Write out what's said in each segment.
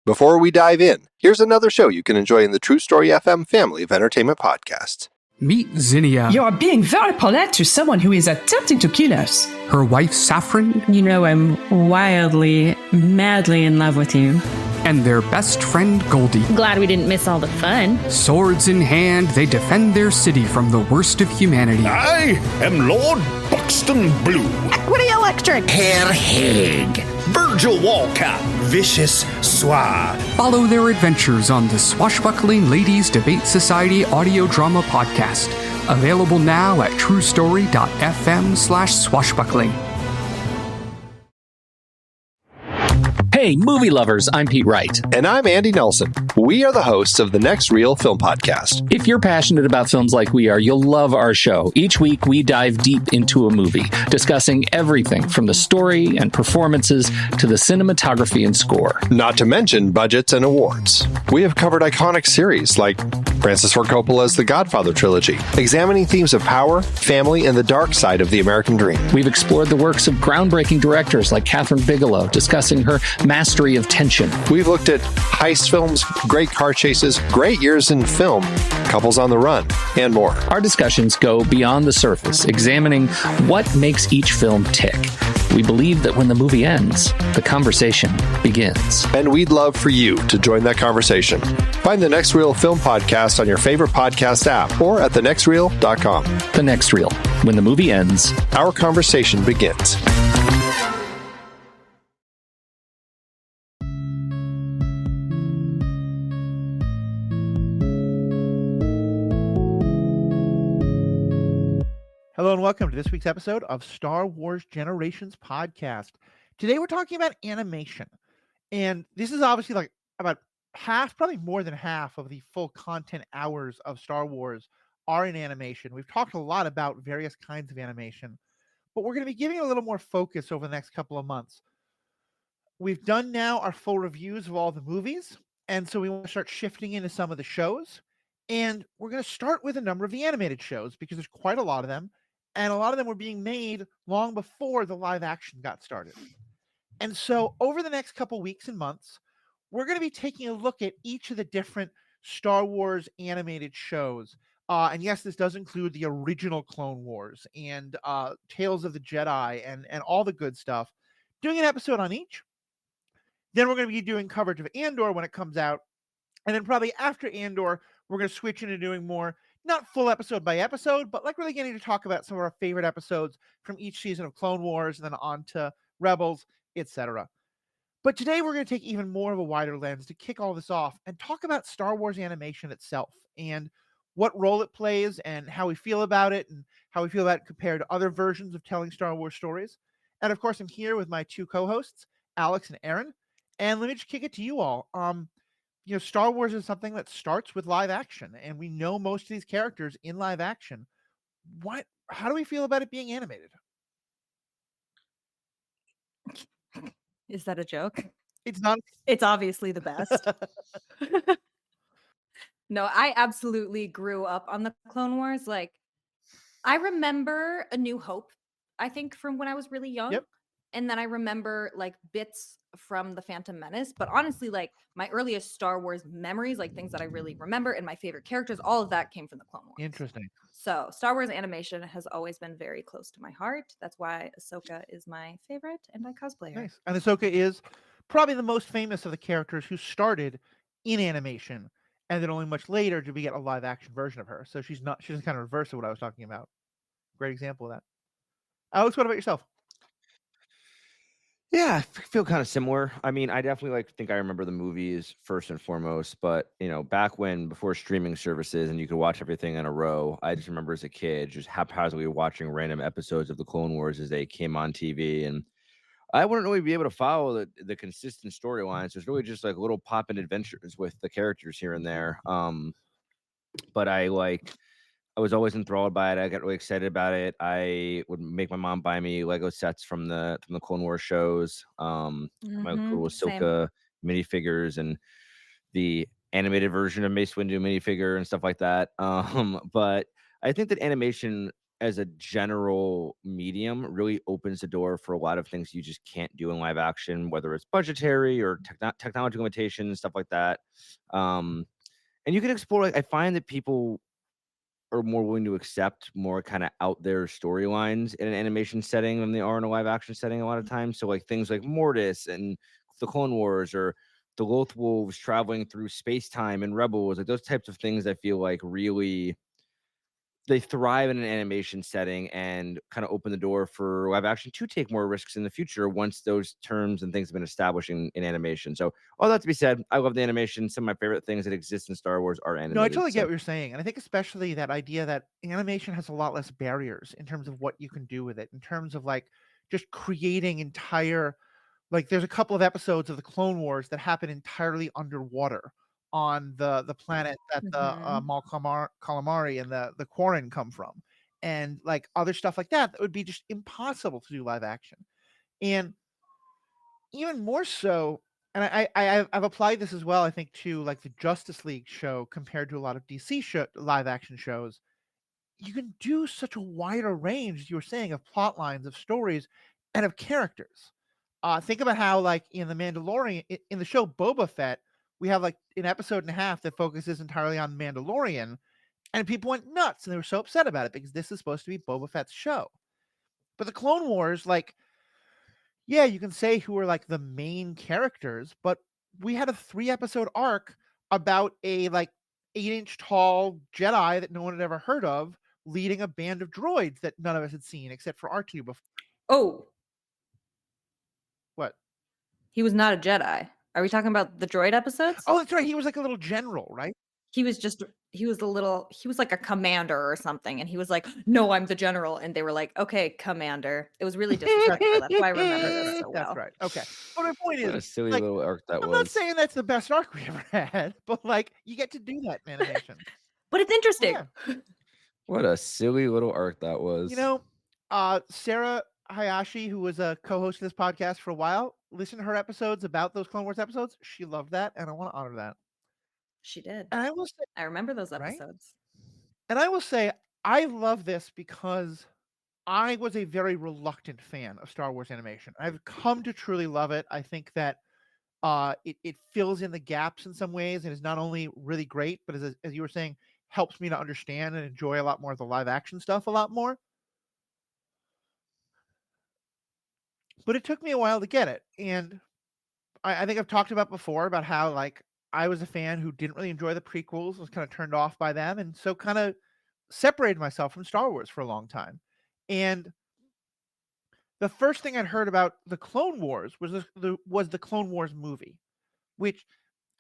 Before we dive in, here's another show you can enjoy in the True Story FM family of entertainment podcasts. Meet Zinnia. You are being very polite to someone who is attempting to kill us. Her wife, Saffron. You know I'm wildly, madly in love with you. And their best friend, Goldie. Glad we didn't miss all the fun. Swords in hand, they defend their city from the worst of humanity. I am Lord Buxton Blue. Equity Electric. Herr Haig. Virgil Walcott. Vicious Suave. Follow their adventures on the Swashbuckling Ladies Debate Society audio drama podcast. Available now at truestory.fm/swashbuckling. Hey, movie lovers, I'm Pete Wright. And I'm Andy Nelson. We are the hosts of the Next Reel Film Podcast. If you're passionate about films like we are, you'll love our show. Each week, we dive deep into a movie, discussing everything from the story and performances to the cinematography and score. Not to mention budgets and awards. We have covered iconic series like Francis Ford Coppola's The Godfather trilogy, examining themes of power, family, and the dark side of the American dream. We've explored the works of groundbreaking directors like Catherine Bigelow, discussing her mastery of tension. We've looked at heist films, great car chases, great years in film, couples on the run, and more. Our discussions go beyond the surface, examining what makes each film tick. We believe that when the movie ends, the conversation begins. And we'd love for you to join that conversation. Find the Next Reel Film Podcast on your favorite podcast app or at thenextreel.com. The Next Reel. When the movie ends, our conversation begins. Hello and welcome to this week's episode of Star Wars Generations Podcast. Today we're talking about animation. And this is obviously like about half, probably more than half of the full content hours of Star Wars are in animation. We've talked a lot about various kinds of animation, but we're going to be giving it a little more focus over the next couple of months. We've done now our full reviews of all the movies, and so we want to start shifting into some of the shows. And we're going to start with a number of the animated shows because there's quite a lot of them. And a lot of them were being made long before the live action got started. And so over the next couple weeks and months, we're going to be taking a look at each of the different Star Wars animated shows. And yes, this does include the original Clone Wars and Tales of the Jedi and all the good stuff. Doing an episode on each. Then we're going to be doing coverage of Andor when it comes out. And then probably after Andor, we're going to switch into doing more not full episode by episode, but like really getting to talk about some of our favorite episodes from each season of Clone Wars and then on to Rebels, etc. But today we're going to take even more of a wider lens to kick all this off and talk about Star Wars animation itself and what role it plays and how we feel about it and how we feel about it compared to other versions of telling Star Wars stories. And of course, I'm here with my two co-hosts, Alex and Aaron. And let me just kick it to you all. Star Wars is something that starts with live action, and we know most of these characters in live action. How do we feel about it being animated? Is that a joke? It's not. It's obviously the best. No, I absolutely grew up on the Clone Wars. Like, I remember A New Hope, I think, from when I was really young. Yep. And then I remember like bits from The Phantom Menace. But honestly, like my earliest Star Wars memories, like things that I really remember and my favorite characters, all of that came from the Clone Wars. Interesting. So Star Wars animation has always been very close to my heart. That's why Ahsoka is my favorite and I cosplay her. Nice. And Ahsoka is probably the most famous of the characters who started in animation. And then only much later did we get a live action version of her. So she's kind of reverse of what I was talking about. Great example of that. Alex, what about yourself? Yeah, I feel kind of similar. I mean, I definitely think I remember the movies first and foremost, but back before streaming services and you could watch everything in a row, I just remember as a kid just haphazardly watching random episodes of the Clone Wars as they came on TV, and I wouldn't really be able to follow the consistent storylines. There's really just like little pop-in adventures with the characters here and there. But I was always enthralled by it. I got really excited about it. I would make my mom buy me Lego sets from the Clone Wars shows. My little Ahsoka minifigures and the animated version of Mace Windu minifigure and stuff like that. But I think that animation as a general medium really opens the door for a lot of things you just can't do in live action, whether it's budgetary or technology limitations, stuff like that. And you can explore. Like, I find that people are more willing to accept more kind of out there storylines in an animation setting than they are in a live action setting a lot of times. So like things like Mortis and the Clone Wars, or the Loth Wolves traveling through space time and Rebels, like those types of things, I feel like really they thrive in an animation setting and kind of open the door for live action to take more risks in the future once those terms and things have been established in animation. So all that to be said, I love the animation. Some of my favorite things that exist in Star Wars are animated. No, I totally get so- what you're saying. And I think especially that idea that animation has a lot less barriers in terms of what you can do with it, in terms of like just creating entire, like there's a couple of episodes of the Clone Wars that happen entirely underwater on the planet that the Mal Calamari and the Quarren come from, and like other stuff like that would be just impossible to do live action. And even more so, and I've applied this as well, I think, to like the Justice League show compared to a lot of DC live action shows. You can do such a wider range, as you were saying, of plot lines, of stories, and of characters. Think about how, like in the Mandalorian, in the show Boba Fett, we have like an episode and a half that focuses entirely on Mandalorian, and people went nuts and they were so upset about it because this is supposed to be Boba Fett's show. But the Clone Wars, like, yeah, you can say who are like the main characters, but we had a 3-episode arc about a like 8-inch tall Jedi that no one had ever heard of leading a band of droids that none of us had seen except for R2 before. Oh, What? he was not a Jedi. Are we talking about the droid episodes? Oh, that's right. He was like a little general, right? He was like a commander or something. And he was like, no, I'm the general. And they were like, okay, commander. It was really disrespectful. That's why I remember this so well. That's right. Okay. But my point What a is, silly like, little arc that I'm was. not saying that's the best arc we ever had, but like you get to do that in animation. But it's interesting. Yeah. What a silly little arc that was. You know, Sarah Hayashi, who was a co-host of this podcast for a while, listened to her episodes about those Clone Wars episodes. She loved that, and I want to honor that. She did. And I will say, I remember those Right? episodes. and I will say, I love this because I was a very reluctant fan of Star Wars animation. I've come to truly love it. I think that it fills in the gaps in some ways and is not only really great, but as you were saying, helps me to understand and enjoy a lot more of the live action stuff a lot more. But it took me a while to get it. And I think I've talked about before about how like I was a fan who didn't really enjoy the prequels, was kind of turned off by them, and so kind of separated myself from Star Wars for a long time. And the first thing I'd heard about the Clone Wars was the Clone Wars movie, which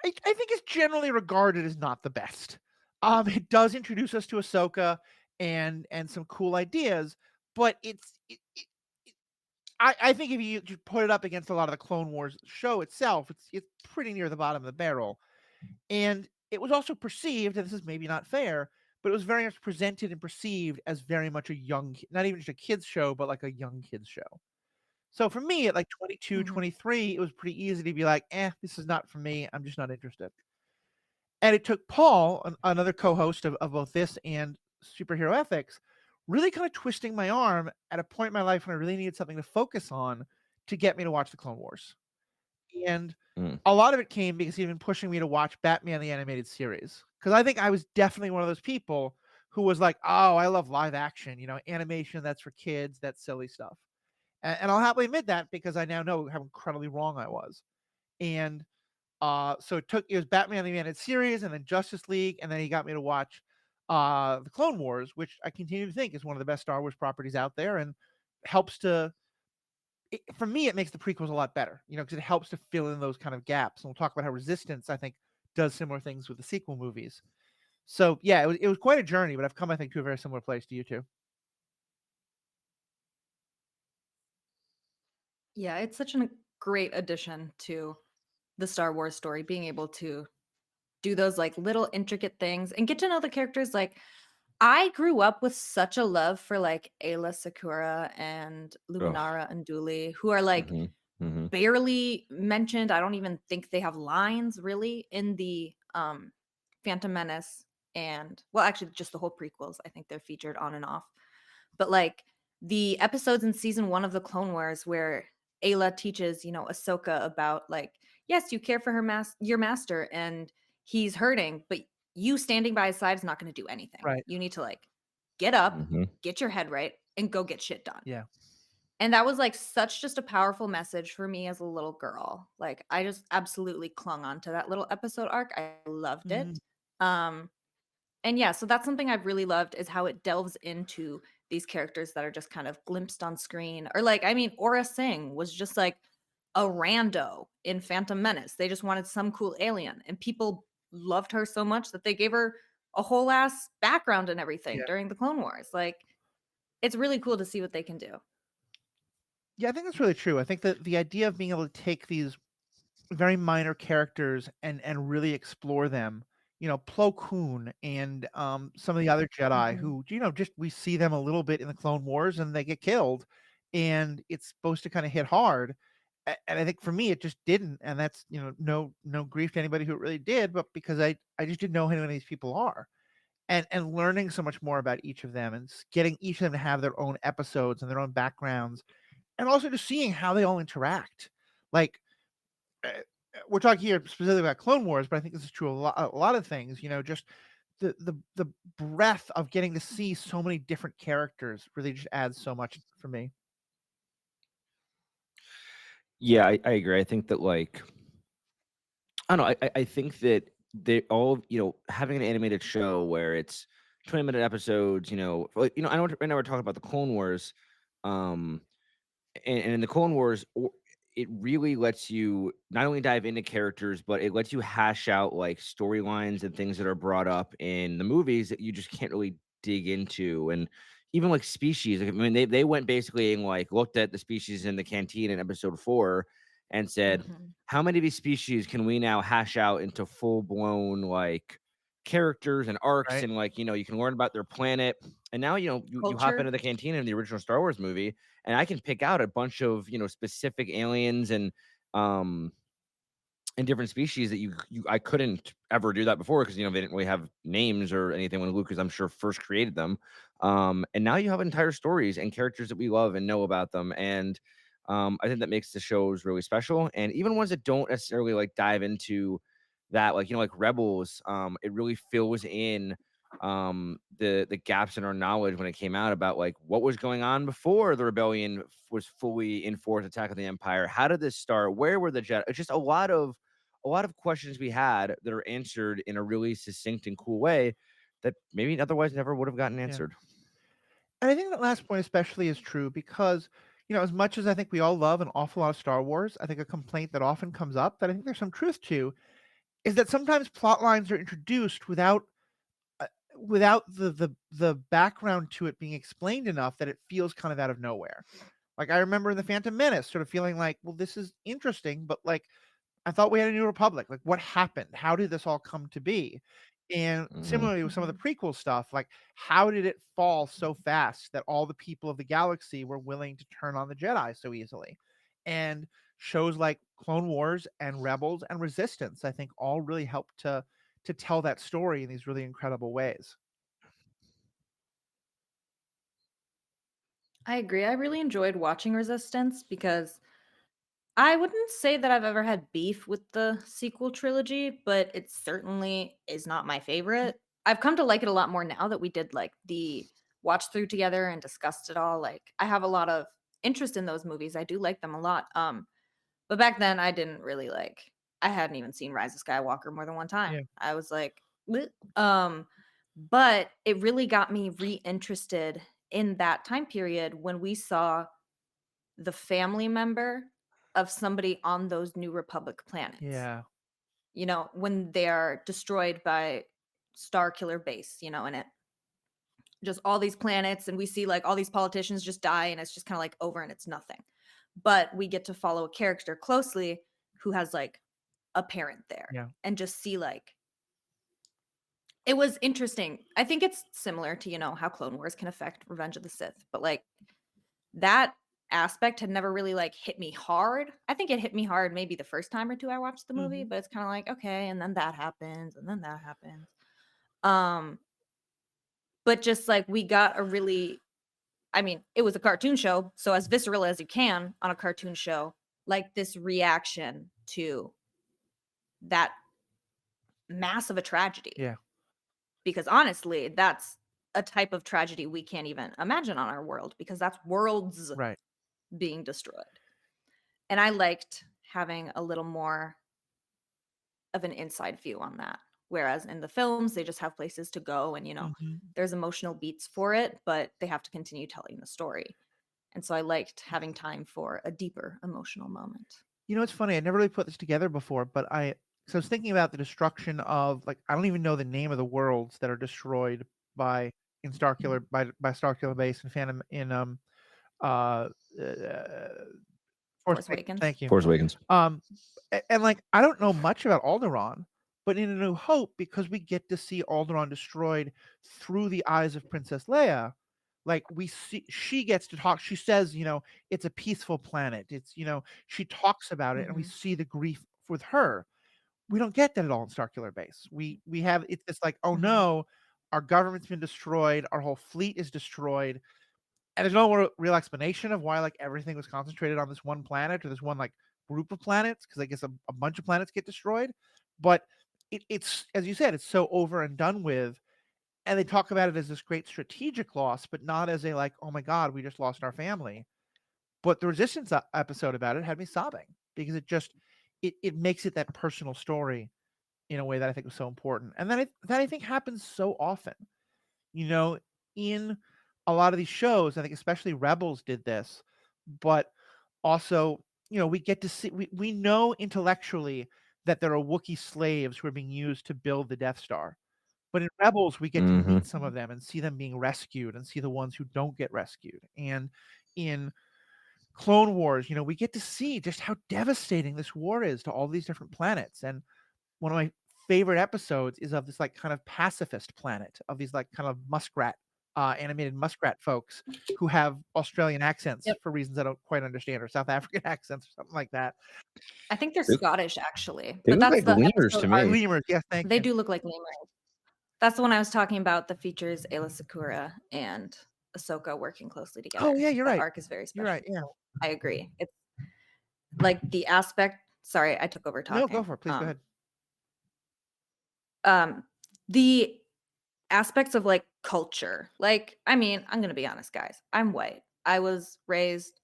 I think is generally regarded as not the best. It does introduce us to Ahsoka and some cool ideas, but I think if you just put it up against a lot of the Clone Wars show itself, it's pretty near the bottom of the barrel. And it was also perceived, and this is maybe not fair, but it was very much presented and perceived as very much a young, not even just a kids show, but like a young kids show. So for me, at like 22, 23, it was pretty easy to be like, this is not for me. I'm just not interested. And it took Paul, another co-host of both this and Superhero Ethics, really kind of twisting my arm at a point in my life when I really needed something to focus on to get me to watch the Clone Wars. And a lot of it came because he'd been pushing me to watch Batman the Animated Series. Because I think I was definitely one of those people who was like, oh, I love live action, animation, that's for kids, that's silly stuff. And I'll happily admit that because I now know how incredibly wrong I was. And so it was Batman the Animated Series and then Justice League, and then he got me to watch the Clone Wars, which I continue to think is one of the best Star Wars properties out there, and helps to, for me, it makes the prequels a lot better, because it helps to fill in those kind of gaps. And we'll talk about how Resistance, I think, does similar things with the sequel movies. So yeah, it was quite a journey, but I've come, I think, to a very similar place to you too. Yeah, it's such a great addition to the Star Wars story, being able to do those like little intricate things and get to know the characters. Like, I grew up with such a love for like Ayla Secura and Luminara and Unduli, who are like barely mentioned. I don't even think they have lines really in the Phantom Menace, and well, actually just the whole prequels. I think they're featured on and off. But like the episodes in season 1 of the Clone Wars where Ayla teaches, Ahsoka about like, yes, you care for your master and he's hurting, but you standing by his side is not going to do anything. Right. You need to like get up, Mhm. get your head right, and go get shit done. Yeah. And that was like such just a powerful message for me as a little girl. Like I just absolutely clung on to that little episode arc. I loved it. Um and yeah, so that's something I've really loved is how it delves into these characters that are just kind of glimpsed on screen. Or like, I mean, Aura Singh was just like a rando in Phantom Menace. They just wanted some cool alien, and people loved her so much that they gave her a whole ass background and everything Yeah. during the Clone Wars. Like, it's really cool to see what they can do. Yeah, I think that's really true. I think that the idea of being able to take these very minor characters and really explore them, Plo Koon and some of the other Jedi Mhm. who, just we see them a little bit in the Clone Wars and they get killed, and it's supposed to kind of hit hard. And I think for me it just didn't, and that's no grief to anybody who it really did, but because I just didn't know who any of these people are, and learning so much more about each of them and getting each of them to have their own episodes and their own backgrounds, and also just seeing how they all interact. Like, we're talking here specifically about Clone Wars, but I think this is true a lot of things. Just the breadth of getting to see so many different characters really just adds so much for me. Yeah, I agree. I think that like I don't know. I think that they all having an animated show where it's 20-minute episodes. I know right now we're talking about the Clone Wars, um, and in the Clone Wars, it really lets you not only dive into characters, but it lets you hash out like storylines and things that are brought up in the movies that you just can't really dig into. And even like species, like, I mean, they went basically and like looked at the species in the canteen in episode 4 and said, Mhm. how many of these species can we now hash out into full blown like characters and arcs, Right. and like you can learn about their planet. And now you hop Culture. into the canteen in the original Star Wars movie, and I can pick out a bunch of specific aliens um and different species that I couldn't ever do that before, because they didn't really have names or anything when Lucas, I'm sure, first created them. And now you have entire stories and characters that we love and know about them. And I think that makes the shows really special. And even ones that don't necessarily like dive into that, like like Rebels, it really fills in the gaps in our knowledge when it came out about like what was going on before the rebellion was fully in force attack of the Empire. How did this start? Where were the Jedi? It's just a lot of questions we had that are answered in a really succinct and cool way that maybe otherwise never would have gotten Yeah. answered. And I think that last point especially is true because, as much as I think we all love an awful lot of Star Wars, I think a complaint that often comes up that I think there's some truth to is that sometimes plot lines are introduced uh, without the background to it being explained enough that it feels kind of out of nowhere. Like I remember in the Phantom Menace sort of feeling like, well, this is interesting, but like I thought we had a new republic. Like what happened? How did this all come to be? And Mhm. similarly with some of the Mhm. prequel stuff, like how did it fall so fast that all the people of the galaxy were willing to turn on the Jedi so easily? And shows like Clone Wars and Rebels and Resistance, I think all really help to tell that story in these really incredible ways. I agree. I really enjoyed watching Resistance because I wouldn't say that I've ever had beef with the sequel trilogy, but it certainly is not my favorite. I've come to like it a lot more now that we did like the watch through together and discussed it all. Like I have a lot of interest in those movies. I do like them a lot. But back then I didn't really like I hadn't even seen Rise of Skywalker more than one time. Yeah. I was like, "Bleh." But it really got me reinterested in that time period when we saw the family member of somebody on those New Republic planets. Yeah. When they're destroyed by Star Killer Base, and it just all these planets, and we see like all these politicians just die, and it's just kind of like over and it's nothing. But we get to follow a character closely who has like a parent there Yeah. and just see like it was interesting. I think it's similar to, how Clone Wars can affect Revenge of the Sith, but like that aspect had never really like hit me hard. I think it hit me hard maybe the first time or two I watched the movie, Mhm. but it's kind of like, okay, and then that happens, and then that happens. Um, but just like we got a really I mean, it was a cartoon show, so as visceral as you can on a cartoon show, like this reaction to that mass of a tragedy. Yeah. Because honestly, that's a type of tragedy we can't even imagine on our world, because that's worlds Right. being destroyed. And I liked having a little more of an inside view on that. Whereas in the films, they just have places to go and, Mhm. there's emotional beats for it, but they have to continue telling the story. And so I liked having time for a deeper emotional moment. You know, it's funny. I never really put this together before, but so I was thinking about the destruction of, like, I don't even know the name of the worlds that are destroyed by in Starkiller by Starkiller Base and Phantom in uh, Force Awakens. Thank you. Force Awakens. And like, I don't know much about Alderaan, but in A New Hope, because we get to see Alderaan destroyed through the eyes of Princess Leia, like we see, she gets to talk. She says, it's a peaceful planet. It's, she talks about it, and we see the grief with her. We don't get that at all in Starkiller Base. We have it's like, oh no, our government's been destroyed, our whole fleet is destroyed, and there's no real explanation of why like everything was concentrated on this one planet or this one like group of planets, because I guess a bunch of planets get destroyed. But it's, as you said, it's so over and done with, and they talk about it as this great strategic loss, but not as a like, oh my god, we just lost our family. But the Resistance episode about it had me sobbing, because it just it makes it that personal story in a way that I think was so important, and that I think happens so often. In a lot of these shows, I think especially Rebels did this, but also, we get to see, we know intellectually that there are Wookiee slaves who are being used to build the Death Star. But in Rebels, we get to meet some of them and see them being rescued and see the ones who don't get rescued. And in Clone Wars, we get to see just how devastating this war is to all these different planets. And one of my favorite episodes is of this like kind of pacifist planet of these like kind of muskrat, animated muskrat folks who have Australian accents for reasons I don't quite understand, or South African accents or something like that. I think they're Scottish, actually. They But look that's like the lemurs to episode me. Lemurs, yes, thank They you. do look like lemurs. That's the one I was talking about that features Ayla Secura and Ahsoka working closely together. Oh yeah, you're That right. arc is very special. You're right. Yeah. I agree. It's like the aspect. Sorry, I took over talking. No, go for it. Please go ahead. The aspects of like culture. Like, I mean, I'm gonna be honest, guys. I'm white. I was raised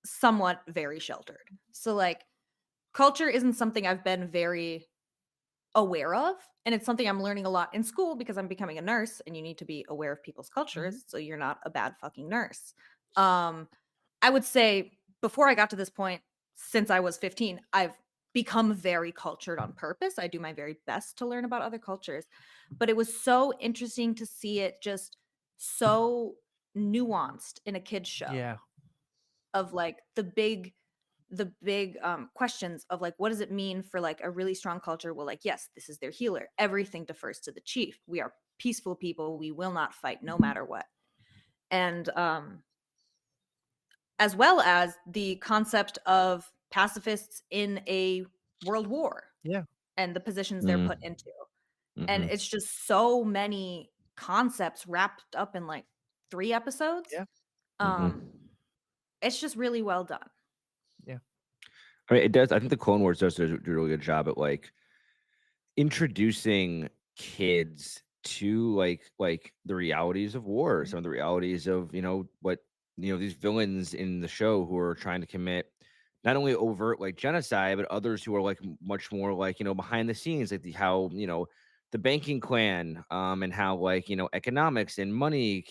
somewhat very sheltered. So like culture isn't something I've been very aware of, and it's something I'm learning a lot in school because I'm becoming a nurse, and you need to be aware of people's cultures so you're not a bad fucking nurse. I would say before I got to this point, since I was 15, I've become very cultured on purpose. I do my very best to learn about other cultures, but it was so interesting to see it just so nuanced in a kid's show. Yeah. Of like the big questions of like, what does it mean for like a really strong culture? Well, like, yes, this is their healer. Everything defers to the chief. We are peaceful people. We will not fight no matter what. And as well as the concept of pacifists in a world war. Yeah. And the positions they're put into. And it's just so many concepts wrapped up in like 3 episodes. Yeah. It's just really well done. Yeah. I mean, it does. I think the Clone Wars does do a really good job at like introducing kids to like the realities of war, some of the realities of what these villains in the show who are trying to commit not only overt like genocide, but others who are like much more like behind the scenes, like how the banking clan, and how like economics and money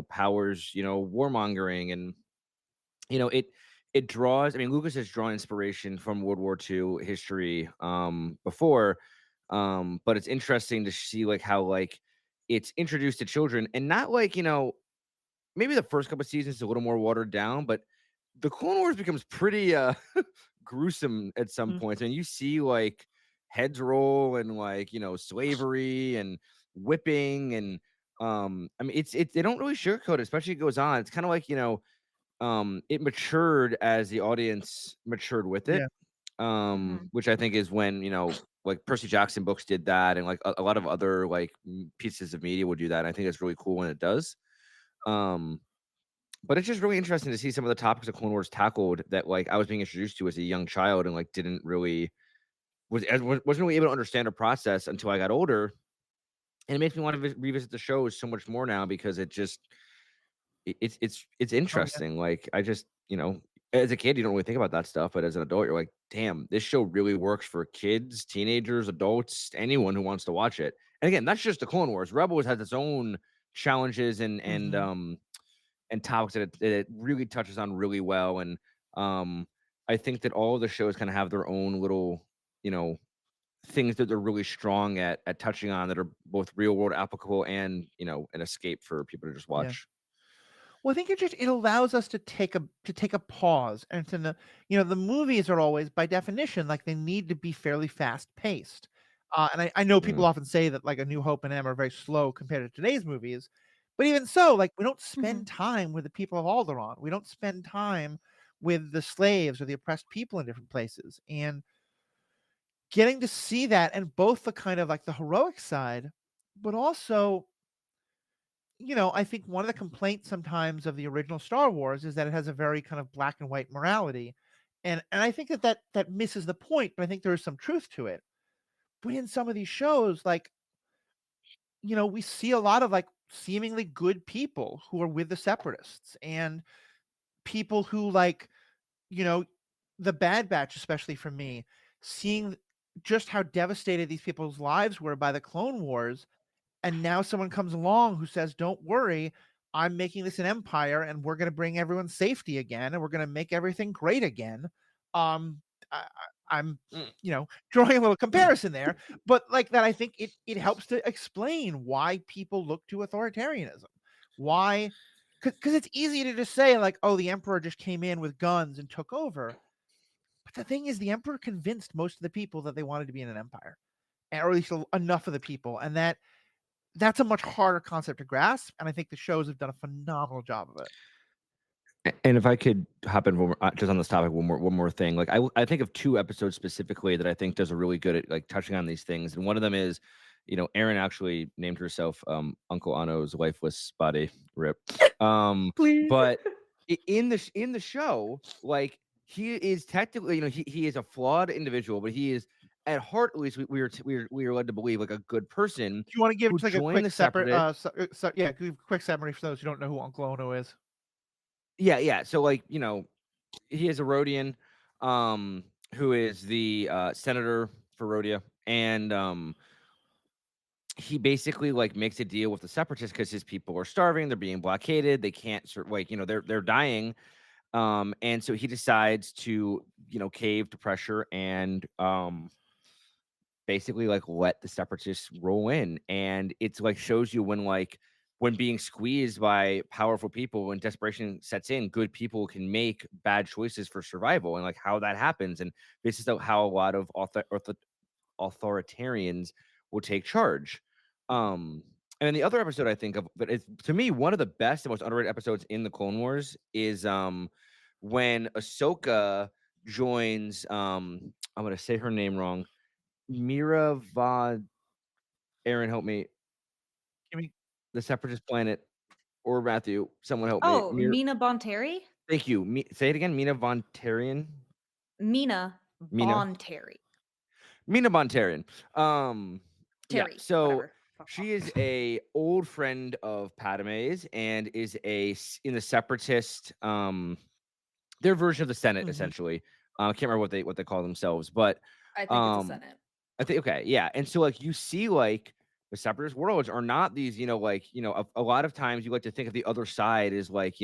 powers warmongering, and it draws. I mean, Lucas has drawn inspiration from World War II history before, but it's interesting to see like how like it's introduced to children, and not like maybe the first couple of seasons is a little more watered down, but the Clone Wars becomes pretty gruesome at some points. And you see like heads roll and like slavery and whipping, and I mean it's they don't really sugarcoat it, especially it goes on. It's kind of like it matured as the audience matured with it. Which I think is when like Percy Jackson books did that, and like a lot of other like pieces of media would do that. And I think it's really cool when it does. But it's just really interesting to see some of the topics of Clone Wars tackled that like I was being introduced to as a young child and like didn't really wasn't really able to understand or process until I got older. And it makes me want to revisit the shows so much more now because it just it's Oh, yeah. interesting. Like I just as a kid you don't really think about that stuff, but as an adult you're like, damn, this show really works for kids, teenagers, adults, anyone who wants to watch it. And again, that's just the Clone Wars. Rebels has its own challenges and topics that it really touches on really well. And I think that all of the shows kind of have their own little, things that they're really strong at touching on that are both real world applicable and, an escape for people to just Yeah. watch. Well, I think it allows us to take a pause, and the movies are always by definition like they need to be fairly fast paced. And I know people often say that like A New Hope and M are very slow compared to today's movies, but even so, like we don't spend time with the people of Alderaan. We don't spend time with the slaves or the oppressed people in different places, and getting to see that and both the kind of like the heroic side, but also I think one of the complaints sometimes of the original Star Wars is that it has a very kind of black and white morality. And I think that misses the point, but I think there is some truth to it. But in some of these shows, like, we see a lot of like seemingly good people who are with the separatists and people who like, the Bad Batch, especially for me, seeing just how devastated these people's lives were by the Clone Wars. And now someone comes along who says, don't worry, I'm making this an empire and we're going to bring everyone's safety again and we're going to make everything great again. I'm drawing a little comparison there, but like that, I think it helps to explain why people look to authoritarianism. Why? Because it's easy to just say like, oh, the emperor just came in with guns and took over. But the thing is, the emperor convinced most of the people that they wanted to be in an empire, or at least enough of the people, and that's a much harder concept to grasp, and I think the shows have done a phenomenal job of it. And if I could hop in just on this topic, one more thing. Like I think of 2 episodes specifically that I think does a really good at like touching on these things. And one of them is, Erin actually named herself Uncle Anno's lifeless body. Rip. Please. But in the show, like he is technically, he is a flawed individual, but he is at heart, at least we were led to believe like a good person. Do you want to give like a quick separate quick summary for those who don't know who Uncle Ono is? Yeah. So like, he is a Rodian, who is the senator for Rhodia, and he basically like makes a deal with the separatists because his people are starving, they're being blockaded, they can't they're dying. And so he decides to, cave to pressure and basically like let the separatists roll in. And it's like shows you when being squeezed by powerful people, when desperation sets in, good people can make bad choices for survival, and like how that happens. And this is how a lot of authoritarians will take charge. And then the other episode I think of, but it's to me one of the best and most underrated episodes in the Clone Wars is when Ahsoka joins I'm gonna say her name wrong, Mira Von. Aaron, help me. Give me The Separatist Planet, or Matthew, someone help Oh, me. Mina Bonteri? Thank you. Say it again. Mina Vontarian. Mina Bonteri. Mina Bontarian. Terry, so whatever. she is a old friend of Padme's and is in the Separatist, their version of the Senate, essentially. I can't remember what they call themselves, but I think it's the Senate. I think okay, yeah. And so like you see like the separatist worlds are not these, a lot of times you like to think of the other side as like,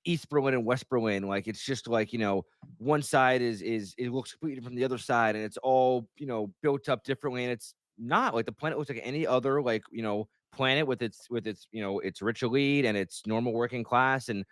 East Berlin and West Berlin. Like it's just like, one side is it looks completely different from the other side, and it's all, built up differently. And it's not like the planet looks like any other like, planet with its its rich elite and its normal working class. And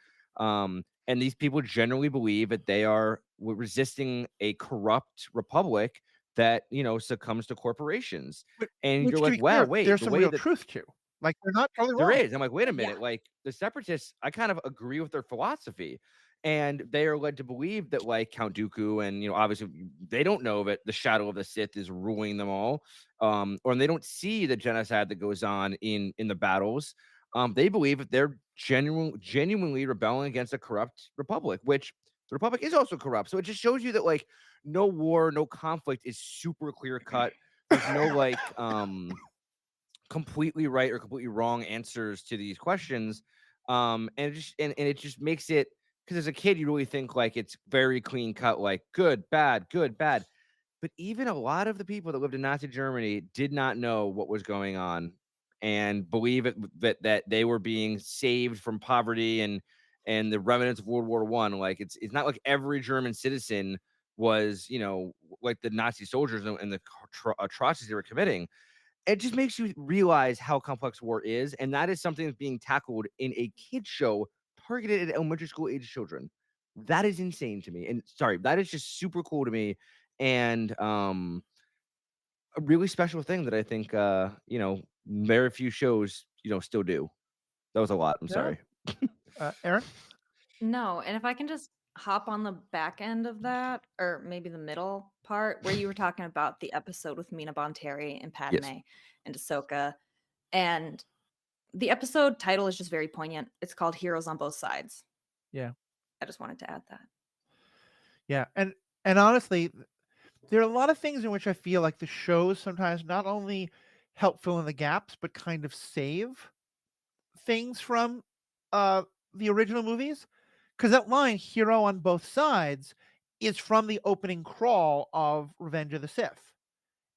these people generally believe that they are resisting a corrupt republic that succumbs to corporations. And you're like, wow, wait, there's some real truth to. Like they're not totally wrong. There is. I'm like, wait a minute. Like the separatists, I kind of agree with their philosophy. And they are led to believe that like Count Dooku and obviously they don't know that the shadow of the Sith is ruling them all. Or they don't see the genocide that goes on in the battles. They believe that they're genuinely rebelling against a corrupt republic, which the republic is also corrupt. So it just shows you that like no war, no conflict is super clear cut. There's no like completely right or completely wrong answers to these questions. And it just makes it, because as a kid you really think like it's very clean cut, like good, bad, good, bad. But even a lot of the people that lived in Nazi Germany did not know what was going on and believe that they were being saved from poverty and the remnants of World War I. Like it's not like every German citizen was, like the Nazi soldiers and the atrocities they were committing. It just makes you realize how complex war is, and that is something that's being tackled in a kids show targeted at elementary school age children. That is insane to me, and sorry, that is just super cool to me, and a really special thing that I think very few shows still do. That was a lot. I'm sorry. Aaron? No, and if I can just hop on the back end of that, or maybe the middle part, where you were talking about the episode with Mina Bonteri and Padme and Ahsoka, and the episode title is just very poignant. It's called Heroes on Both Sides. Yeah. I just wanted to add that. Yeah, and honestly, there are a lot of things in which I feel like the shows sometimes not only help fill in the gaps, but kind of save things from the original movies. Because that line, hero on both sides, is from the opening crawl of Revenge of the Sith.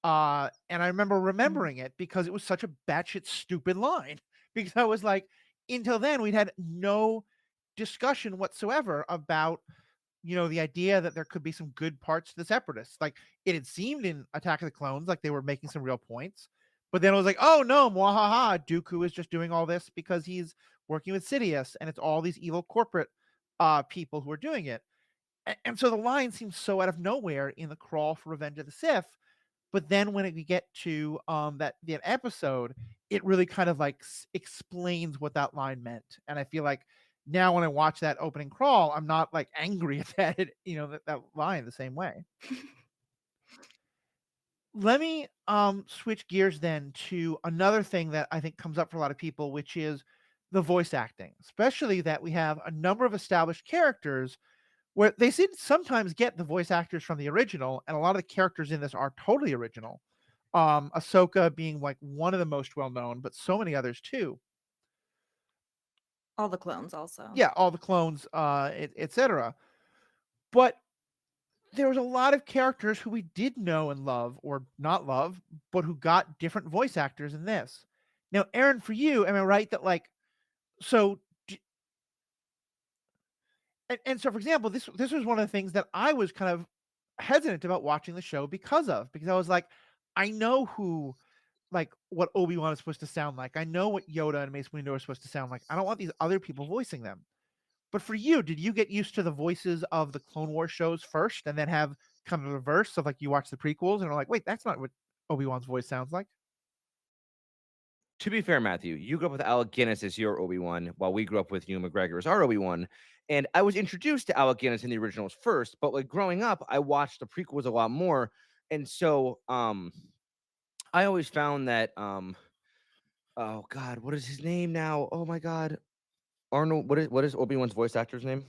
And I remember remembering it because it was such a batshit stupid line. Because I was like, until then, we'd had no discussion whatsoever about the idea that there could be some good parts to the Separatists. Like, it had seemed in Attack of the Clones like they were making some real points. But then it was like, oh no, mwahaha, Dooku is just doing all this because he's working with Sidious, and it's all these evil corporate people who are doing it. And so the line seems so out of nowhere in the crawl for Revenge of the Sith. But then when we get to that episode, it really kind of like explains what that line meant. And I feel like now when I watch that opening crawl, I'm not like angry at that line the same way. Let me switch gears then to another thing that I think comes up for a lot of people, which is the voice acting, especially that we have a number of established characters where they seem to sometimes get the voice actors from the original, and a lot of the characters in this are totally original. Ahsoka being like one of the most well-known, but so many others too. All the clones also. Yeah, all the clones, etc. But there was a lot of characters who we did know and love, or not love, but who got different voice actors in this. Now, Aaron, for you, am I right that like, so, and so for example, this was one of the things that I was kind of hesitant about watching the show because I was like, I know what Obi-Wan is supposed to sound like. I know what Yoda and Mace Windu are supposed to sound like. I don't want these other people voicing them. But for you, did you get used to the voices of the Clone Wars shows first and then have kind of the reverse of like you watch the prequels and are like, wait, that's not what Obi-Wan's voice sounds like? To be fair, Matthew, you grew up with Alec Guinness as your Obi-Wan, while we grew up with Ewan McGregor as our Obi-Wan. And I was introduced to Alec Guinness in the originals first, but like growing up, I watched the prequels a lot more. And so I always found that oh God, what is his name now? Oh my God. Arnold, what is Obi-Wan's voice actor's name?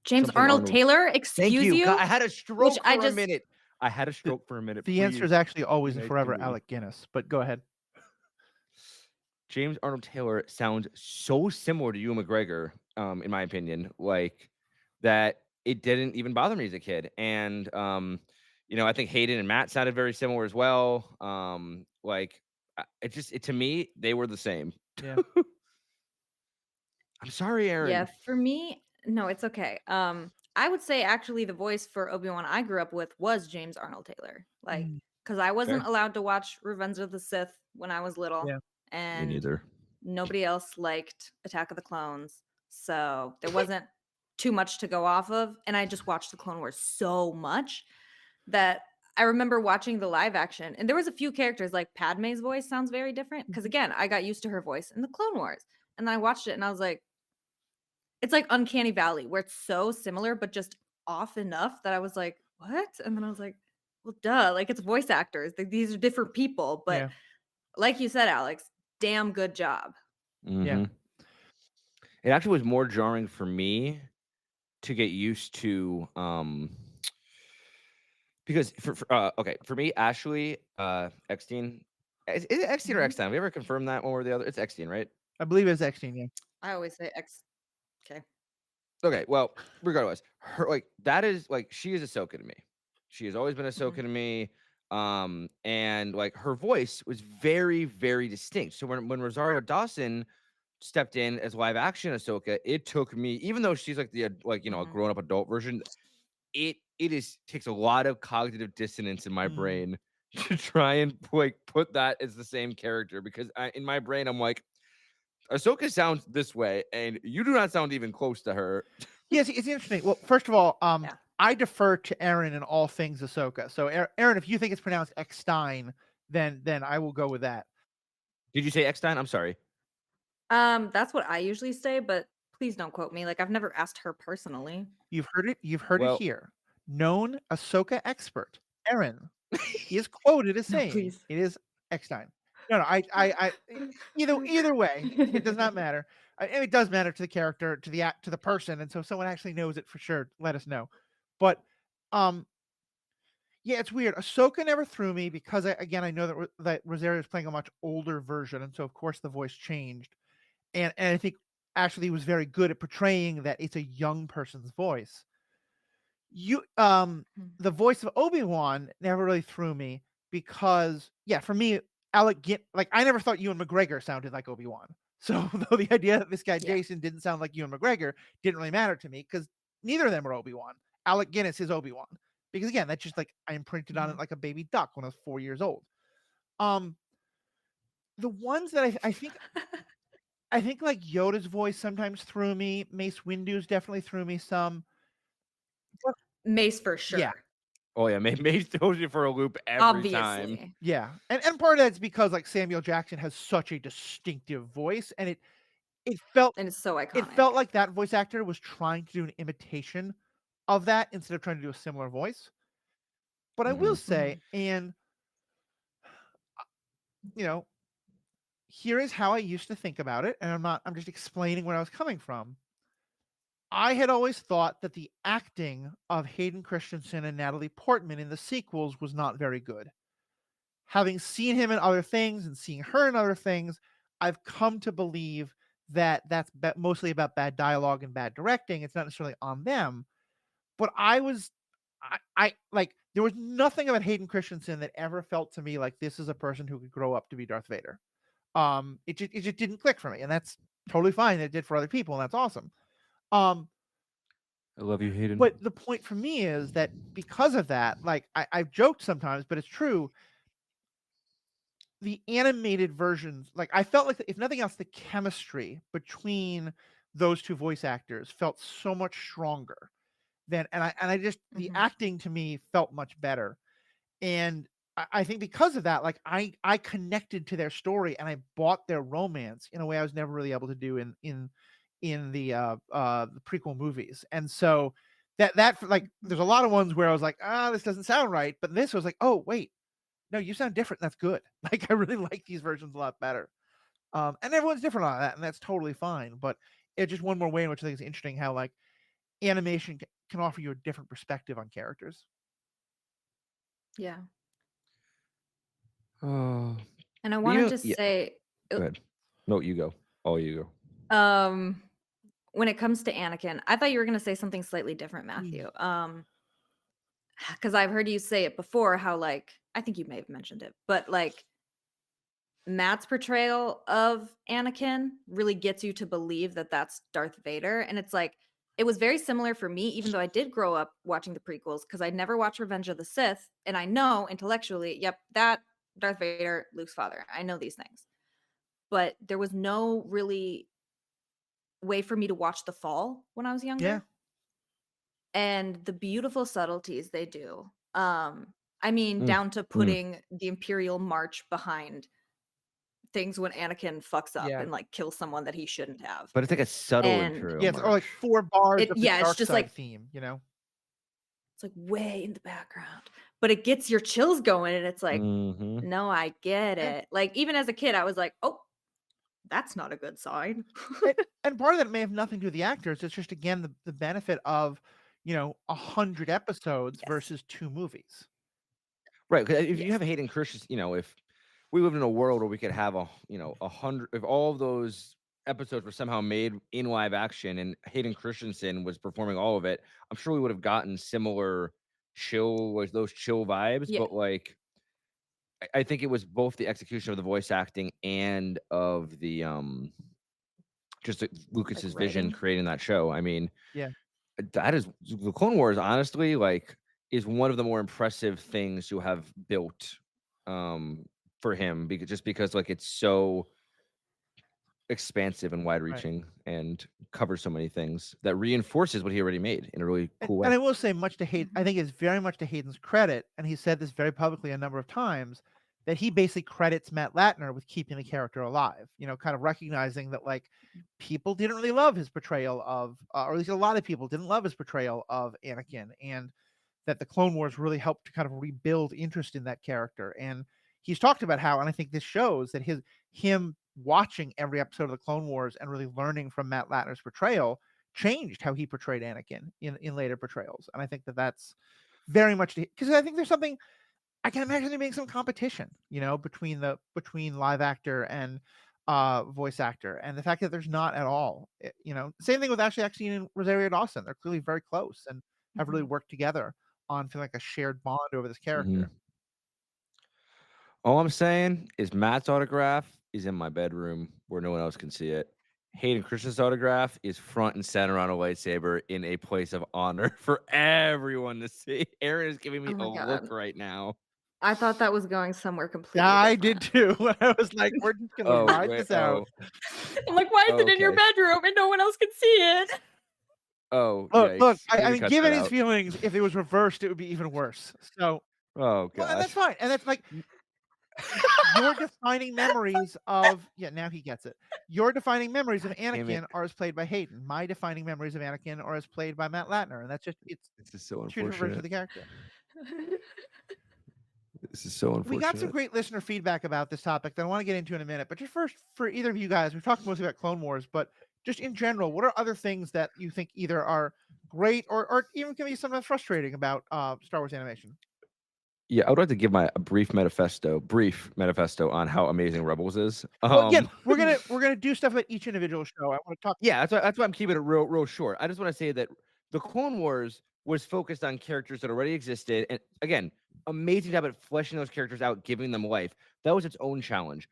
James Arnold Taylor, excuse Thank you. you. God, I had a stroke for a minute. I had a stroke for a minute. The answer is actually always and forever Alec Guinness, but go ahead. James Arnold Taylor sounds so similar to Ewan McGregor, in my opinion, like that it didn't even bother me as a kid. And I think Hayden and Matt sounded very similar as well. To me, they were the same. Yeah. I'm sorry, Aaron. Yeah, for me, no, it's okay. I would say actually the voice for Obi-Wan I grew up with was James Arnold Taylor. Like, because I wasn't allowed to watch Revenge of the Sith when I was little. Yeah. And me neither. Nobody else liked Attack of the Clones. So there wasn't too much to go off of. And I just watched the Clone Wars so much that I remember watching the live action. And there was a few characters, like Padme's voice sounds very different. Because again, I got used to her voice in the Clone Wars. And then I watched it and I was like, it's like Uncanny Valley, where it's so similar, but just off enough that I was like, what? And then I was like, well, duh, like it's voice actors. These are different people. But like you said, Alex, damn good job. Mm-hmm. Yeah. It actually was more jarring for me to get used to, because for me, Ashley Eckstein, is it Eckstein or Mhm. Eckstein? Have we ever confirmed that one or the other? It's Eckstein, right? I believe it's Eckstein. Yeah. I always say X. Okay. Okay, well, regardless, her that is she is Ahsoka to me. She has always been Ahsoka Mhm. to me. And her voice was very, very distinct. So when Rosario Dawson stepped in as live action Ahsoka, it took me, even though she's a Mhm. grown up adult version, it takes a lot of cognitive dissonance in my brain to try and put that as the same character, because in my brain I'm like, Ahsoka sounds this way, and you do not sound even close to her. Yes, it's interesting. Well, first of all, Yeah. I defer to Aaron in all things Ahsoka. So, Aaron, if you think it's pronounced Eckstein, then I will go with that. Did you say Eckstein? I'm sorry. That's what I usually say, but please don't quote me. Like I've never asked her personally. You've heard it. You've heard it Well- here. Known Ahsoka expert, Aaron, he is quoted as No, saying please. it is Eckstein. No, either way, it does not matter. And it does matter to the character, to the person, and so if someone actually knows it for sure, let us know. But, yeah, it's weird. Ahsoka never threw me because I know that Rosario is playing a much older version, and so of course the voice changed, and I think Ashley was very good at portraying that it's a young person's voice. The voice of Obi-Wan never really threw me because, yeah, for me, I never thought Ewan McGregor sounded like Obi-Wan. So though the idea that this guy Yeah. Jason didn't sound like Ewan McGregor didn't really matter to me because neither of them were Obi-Wan. Alec Guinness is Obi-Wan because again, that's just I imprinted on it like a baby duck when I was 4 years old. The ones that I think like Yoda's voice sometimes threw me. Mace Windu's definitely threw me some. Mace for sure. Yeah. Oh yeah, Mace throws you for a loop every time. Obviously. Yeah, and part of that's because Samuel Jackson has such a distinctive voice, and it felt And it's so iconic. it felt like that voice actor was trying to do an imitation of that instead of trying to do a similar voice. But I will say, and here is how I used to think about it, and I'm just explaining where I was coming from. I had always thought that the acting of Hayden Christensen and Natalie Portman in the sequels was not very good. Having seen him in other things and seeing her in other things, I've come to believe that that's mostly about bad dialogue and bad directing. It's not necessarily on them. But I there was nothing about Hayden Christensen that ever felt to me like this is a person who could grow up to be Darth Vader. It just didn't click for me, and that's totally fine. It did for other people, and that's awesome. I love you, Hayden. But the point for me is that because of that, I've joked sometimes, but it's true. The animated versions, I felt like if nothing else, the chemistry between those two voice actors felt so much stronger than, and I just the acting to me felt much better, and I think because of that, I connected to their story and I bought their romance in a way I was never really able to do in the prequel movies, and so that there's a lot of ones where I was like, this doesn't sound right, but this was like, oh wait, no, you sound different. That's good. I really like these versions a lot better. And everyone's different on that, and that's totally fine. But it's just one more way in which I think it's interesting how animation can offer you a different perspective on characters. Yeah. Oh. And I want to just say, Go ahead. No, you go. Oh, you go. when it comes to Anakin, I thought you were going to say something slightly different, Matthew. Because I've heard you say it before, how I think you may have mentioned it, but Matt's portrayal of Anakin really gets you to believe that that's Darth Vader, and it's it was very similar for me, even though I did grow up watching the prequels, because I never watched Revenge of the Sith, and I know intellectually, yep, that Darth Vader, Luke's father. I know these things, but there was no really way for me to watch The Fall when I was younger. Yeah. And the beautiful subtleties they do. Down to putting the Imperial March behind things when Anakin fucks up and kills someone that he shouldn't have. But it's a subtle Imperial Yeah, March. or 4 bars of the it's dark just side theme, It's way in the background, but it gets your chills going, and it's no, I get it. Even as a kid, I was like, oh, that's not a good sign. And part of that may have nothing to do with the actors. It's just again the benefit of 100 episodes Yes. versus 2 movies. Right. 'Cause if you Yes. have Hayden Christensen, if we lived in a world where we could have 100, if all of those episodes were somehow made in live action and Hayden Christensen was performing all of it, I'm sure we would have gotten similar those chill vibes. Yeah. But like, I think it was both the execution of the voice acting and of the just Lucas's vision writing. creating that show. I mean, Yeah. that is the Clone Wars, honestly, like, is one of the more impressive things to have built for him, because like it's so expansive and wide reaching and covers so many things that reinforces what he already made in a really cool way. And I will say, much to Hayden, I Mhm. think it's very much to Hayden's credit, and he said this very publicly a number of times, that he basically credits Matt Latner with keeping the character alive. Kind of recognizing that like people didn't really love his portrayal of, or at least a lot of people didn't love his portrayal of Anakin, and that the Clone Wars really helped to kind of rebuild interest in that character. And he's talked about how, and I think this shows that him watching every episode of the Clone Wars and really learning from Matt Latner's portrayal changed how he portrayed Anakin in later portrayals. And I think that that's very much because I think there's something I can imagine there being some competition, between live actor and voice actor, and the fact that there's not at all. Same thing with Ashley Eckstein and Rosario Dawson. They're clearly very close and have really worked together on feeling like a shared bond over this character. Mhm. All I'm saying is Matt's autograph is in my bedroom where no one else can see it. Hayden Christensen's autograph is front and center on a lightsaber in a place of honor for everyone to see. Aaron is giving me Oh a my look God. right now. I thought that was going somewhere completely Yeah, I did different. too. I was like, we're just gonna Oh, ride wait, this out. I'm like, why is it in your okay. bedroom and no one else can see it? Oh, Look, yikes. I Maybe mean, cut given that his out. feelings, if it was reversed, it would be even worse. So, Oh, well, and that's gosh. fine. And that's like your defining memories of now he gets it. Your defining memories of Damn it. Anakin are as played by Hayden. My defining memories of Anakin are as played by Matt Latner, and that's just it's This is so two different versions of unfortunate. the character. This is so We got some unfortunate. great listener feedback about this topic that I want to get into in a minute. But just first, for either of you guys, we've talked mostly about Clone Wars, but just in general, what are other things that you think either are great or even can be sometimes frustrating about Star Wars animation? Yeah, I would like to give a brief manifesto on how amazing Rebels is. Well, again, we're gonna do stuff about each individual show. I want to talk. Yeah, that's why I'm keeping it real short. I just want to say that the Clone Wars was focused on characters that already existed, and again, amazing job at fleshing those characters out, giving them life. That was its own challenge.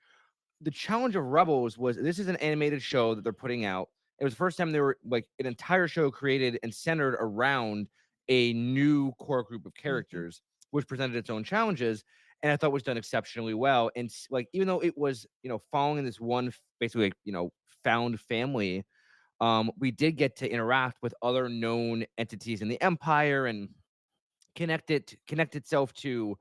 The challenge of Rebels was this is an animated show that they're putting out. It was the first time they were like an entire show created and centered around a new core group of characters, which presented its own challenges, and I thought was done exceptionally well. And like, even though it was, following this one basically, found family, we did get to interact with other known entities in the Empire and connect itself to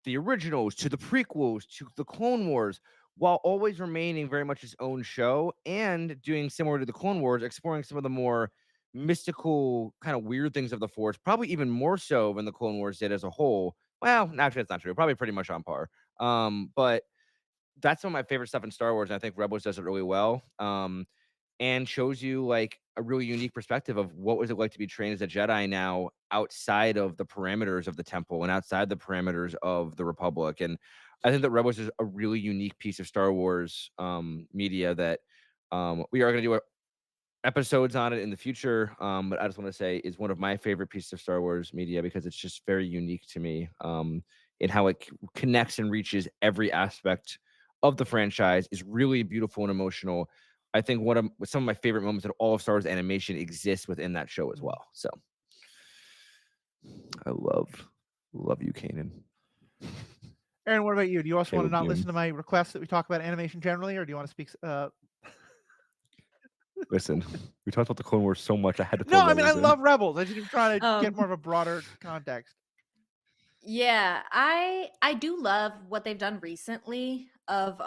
the originals, to the prequels, to the Clone Wars, while always remaining very much its own show and doing similar to the Clone Wars, exploring some of the more mystical kind of weird things of the Force, probably even more so than the Clone Wars did as a whole. Well, actually, that's not true. Probably pretty much on par. But that's some of my favorite stuff in Star Wars, and I think Rebels does it really well. And shows you like a really unique perspective of what was it like to be trained as a Jedi now outside of the parameters of the Temple and outside the parameters of the Republic. And I think that Rebels is a really unique piece of Star Wars media that we are going to do episodes on it in the future. But I just want to say is one of my favorite pieces of Star Wars media because it's just very unique to me in how it connects and reaches every aspect of the franchise, is really beautiful and emotional. I think some of my favorite moments in all of Star Wars animation exists within that show as well. So I love you, Kanan. Aaron, what about you? Do you also want to Caleb not listen Yoon. to my request that we talk about animation generally, or do you want to speak? Listen, we talked about the Clone Wars so much. I had to. No, throw I mean I Rebels in. love Rebels. I just trying to get Um, more of a broader context. Yeah, I do love what they've done recently of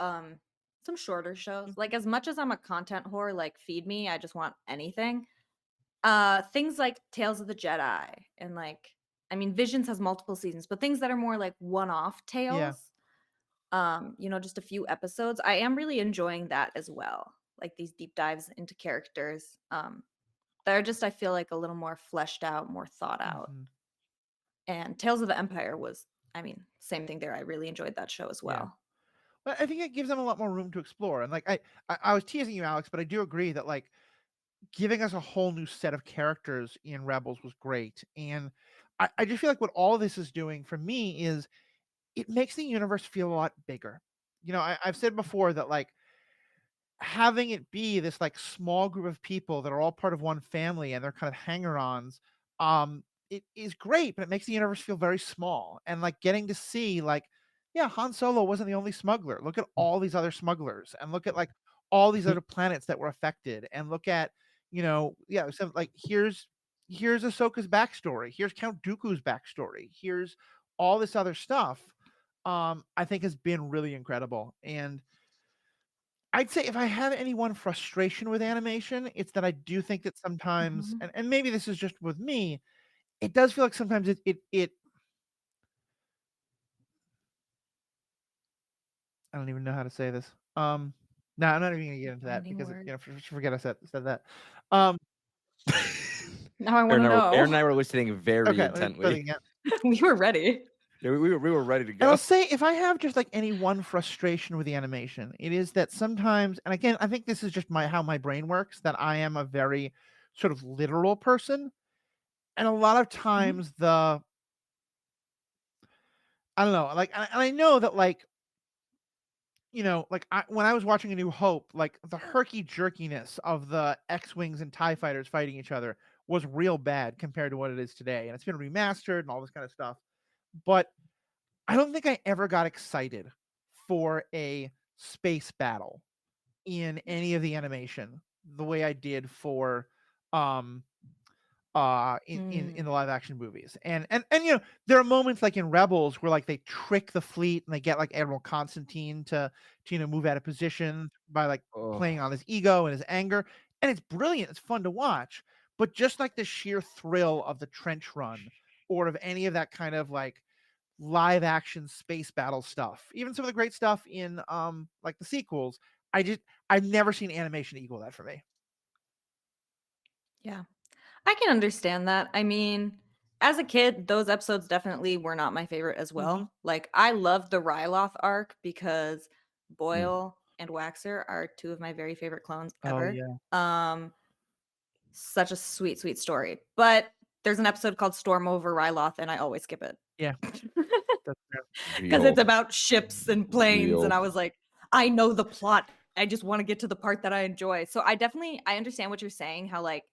some shorter shows. Like, as much as I'm a content whore, like feed me, I just want anything. Things like Tales of the Jedi and like, I mean, Visions has multiple seasons, but things that are more like one-off tales. just a few episodes, I am really enjoying that as well. Like these deep dives into characters. They're just, I feel like, a little more fleshed out, more thought out. Mhm. And Tales of the Empire was, same thing there. I really enjoyed that show as Yeah. well. But I think it gives them a lot more room to explore. And like I was teasing you, Alex, but I do agree that like giving us a whole new set of characters in Rebels was great. And I just feel like what all this is doing for me is it makes the universe feel a lot bigger. I've said before that like having it be this like small group of people that are all part of one family and they're kind of hanger-ons, it is great, but it makes the universe feel very small. And like getting to see like, yeah, Han Solo wasn't the only smuggler. Look at all these other smugglers and look at like all these other planets that were affected and look at, so like here's Ahsoka's backstory. Here's Count Dooku's backstory. Here's all this other stuff. I think has been really incredible. And I'd say if I have any one frustration with animation, it's that I do think that sometimes, and maybe this is just with me, it does feel like sometimes it I don't even know how to say this. No, I'm not even gonna get into that because forget I said that. Now I want Aaron to and I were- know. Aaron and I were listening very Okay, let me intently. try it again. We were ready. Yeah, we were ready to And I'll go. say if I have just like any one frustration with the animation, it is that sometimes, and again, I think this is just how my brain works, that I am a very sort of literal person. And a lot of times I don't know, like, and I know that like, like when I was watching A New Hope, like the herky jerkiness of the X-Wings and TIE fighters fighting each other was real bad compared to what it is today. And it's been remastered and all this kind of stuff. But I don't think I ever got excited for a space battle in any of the animation the way I did for in the live action movies. And there are moments like in Rebels where like they trick the fleet and they get like Admiral Constantine to move out of position by like playing on his ego and his anger, and it's brilliant. It's fun to watch. But just like the sheer thrill of the trench run or of any of that kind of like live action space battle stuff, even some of the great stuff in like the sequels, I've never seen animation equal that for me. Yeah. I can understand that. I mean, as a kid, those episodes definitely were not my favorite as well. Like, I loved the Ryloth arc because Boyle and Waxer are two of my very favorite clones ever. Such a sweet, sweet story. But there's an episode called Storm Over Ryloth, and I always skip it. Yeah. That's fair. Because it's about ships and planes, Real. and I was like, I know the plot. I just want to get to the part that I enjoy. So I understand what you're saying, how like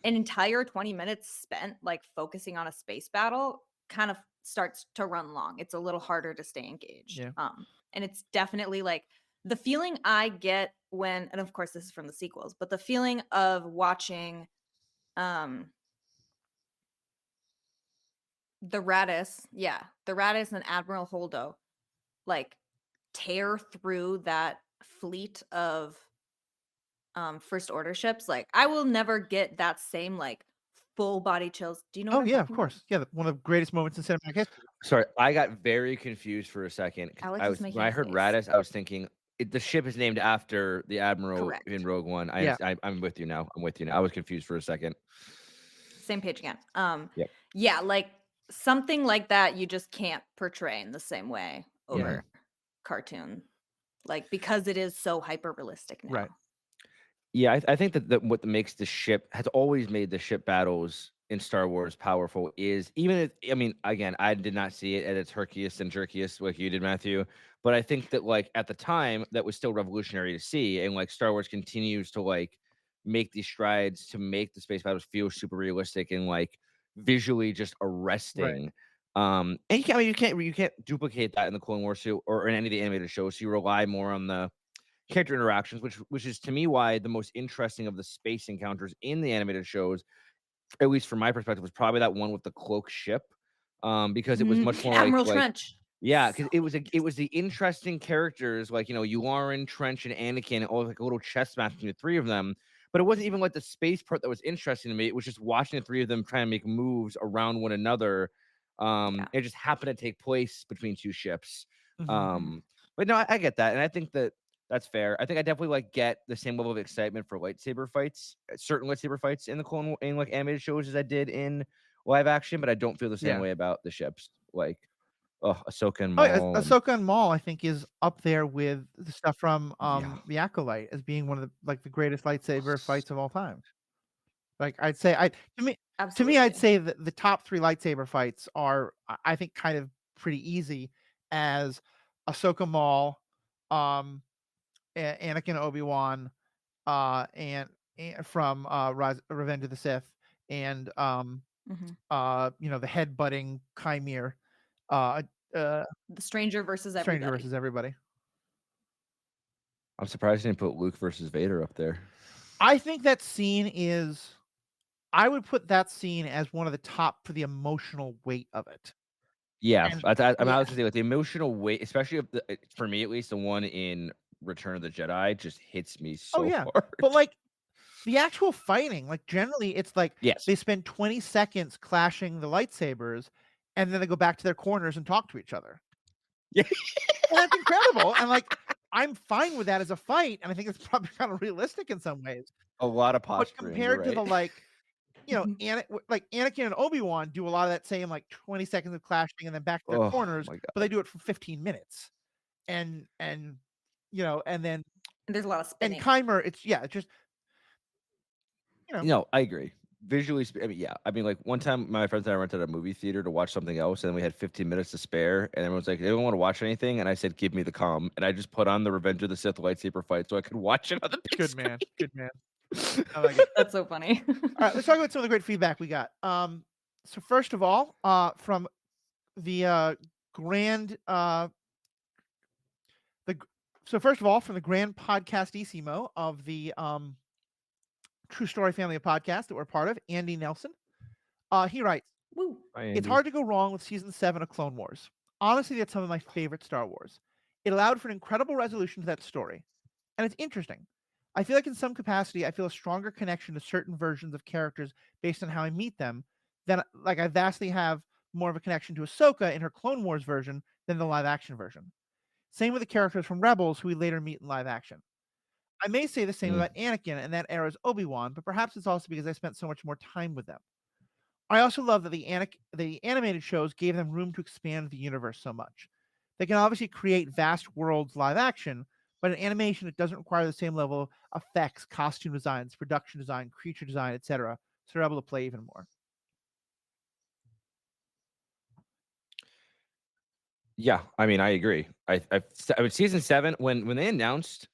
an entire 20 minutes spent like focusing on a space battle kind of starts to run long. It's a little harder to stay engaged. Yeah. And it's definitely like the feeling I get when, and of course this is from the sequels, but the feeling of watching the Raddus and Admiral Holdo like tear through that fleet of First Order ships. Like, I will never get that same like full body chills. Do you know? Oh what I'm yeah, of talking about? course. Yeah, one of the greatest moments in cinematic history. Sorry, I got very confused for a second. 'Cause Alex is when making I a heard face. Raddus, I was thinking the ship is named after the admiral Correct. in Rogue One. Yeah. I'm with you now. I was confused for a second. Same page again. Yep. Yeah, like something like that you just can't portray in the same way over cartoon. Like, because it is so hyper realistic now. Right. Yeah, I think that what makes the ship has always made the ship battles in Star Wars powerful is even if, I mean, again, I did not see it at its herkiest and jerkiest like you did, Matthew, but I think that like at the time that was still revolutionary to see, and like Star Wars continues to like make these strides to make the space battles feel super realistic and like visually just arresting. And you can't duplicate that in the Clone Wars suit or in any of the animated shows. So you rely more on the character interactions, which is to me why the most interesting of the space encounters in the animated shows, at least from my perspective, was probably that one with the cloak ship, because it was much more Admiral like Trench. yeah, because it was the interesting characters like Yularen, Trench, and Anakin, all like a little chess match between the three of them. But it wasn't even like the space part that was interesting to me. It was just watching the three of them trying to make moves around one another. It just happened to take place between two ships. But no, I get that, and I think that that's fair. I think I definitely like get the same level of excitement for lightsaber fights, certain lightsaber fights in the in like animated shows as I did in live action, but I don't feel the same Yeah. way about the ships. Like, Ahsoka and Oh, yeah, Maul. and- Ahsoka and Maul, I think, is up there with the stuff from Yeah. the Acolyte as being one of the greatest lightsaber fights of all time. Like I'd say, to me, Absolutely. I'd say that the top 3 lightsaber fights are, I think, kind of pretty easy, as Ahsoka Maul, Anakin Obi-Wan, and from Revenge of the Sith, and the head-butting Chimere, The Stranger versus Everybody. Stranger versus Everybody. I'm surprised you didn't put Luke versus Vader up there. I think that scene is. I would put that scene as one of the top for the emotional weight of it. Yeah, And- I was yeah. gonna say like the emotional weight, especially if for me at least, the one in Return of the Jedi just hits me so yeah. hard. But like the actual fighting, like generally it's like Yes. they spend 20 seconds clashing the lightsabers and then they go back to their corners and talk to each other. Yeah. And that's incredible. And like I'm fine with that as a fight, and I think it's probably kind of realistic in some ways. A lot of But posturing. compared to the right. Anakin and Obi-Wan do a lot of that same like 20 seconds of clashing and then back to their Oh, corners, my God. but they do it for 15 minutes. And then And there's a lot of spinning. and Chimera, it's just No, I agree. Visually, I mean, yeah. I mean, like one time, my friends and I rented a movie theater to watch something else, and then we had 15 minutes to spare, and everyone's like, "They don't want to watch anything," and I said, "Give me the comm," and I just put on the Revenge of the Sith lightsaber fight so I could watch it on the big good man. screen. Good man. I like it. That's so funny. All right, let's talk about some of the great feedback we got. So first of all, from the Grand from the Grand Podcastissimo of the True Story family of podcasts that we're part of, Andy Nelson. He writes, Woo. it's hard to go wrong with season 7 of Clone Wars. Honestly, that's some of my favorite Star Wars. It allowed for an incredible resolution to that story. And it's interesting. I feel like in some capacity, I feel a stronger connection to certain versions of characters based on how I meet them than like I vastly have more of a connection to Ahsoka in her Clone Wars version than the live action version. Same with the characters from Rebels who we later meet in live action. I may say the same about Anakin and that era's Obi-Wan, but perhaps it's also because I spent so much more time with them. I also love that the animated shows gave them room to expand the universe so much. They can obviously create vast worlds live action, but in animation, it doesn't require the same level of effects, costume designs, production design, creature design, etc. So they're able to play even more. Yeah, I mean, I agree. I mean, season 7, when they announced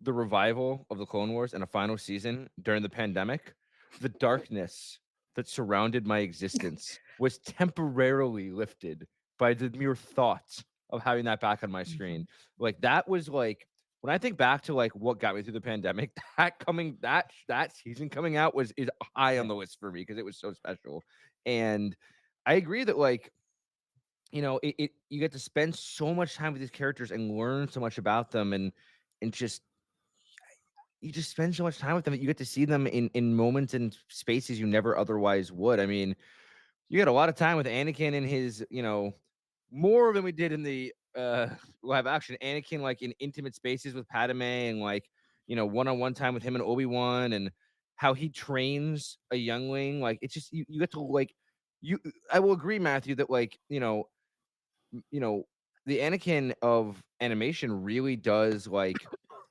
the revival of the Clone Wars and a final season during the pandemic, the darkness that surrounded my existence was temporarily lifted by the mere thought of having that back on my screen. Like that was like when I think back to like what got me through the pandemic, that season coming out is high on the list for me because it was so special. And I agree that like you get to spend so much time with these characters and learn so much about them and just you just spend so much time with them that you get to see them in moments and spaces you never otherwise would. I mean, you had a lot of time with Anakin in his, more than we did in the live action. Anakin like in intimate spaces with Padme and like, one-on-one time with him and Obi-Wan and how he trains a youngling. Like it's just you get to like I will agree, Matthew, that like, the Anakin of animation really does like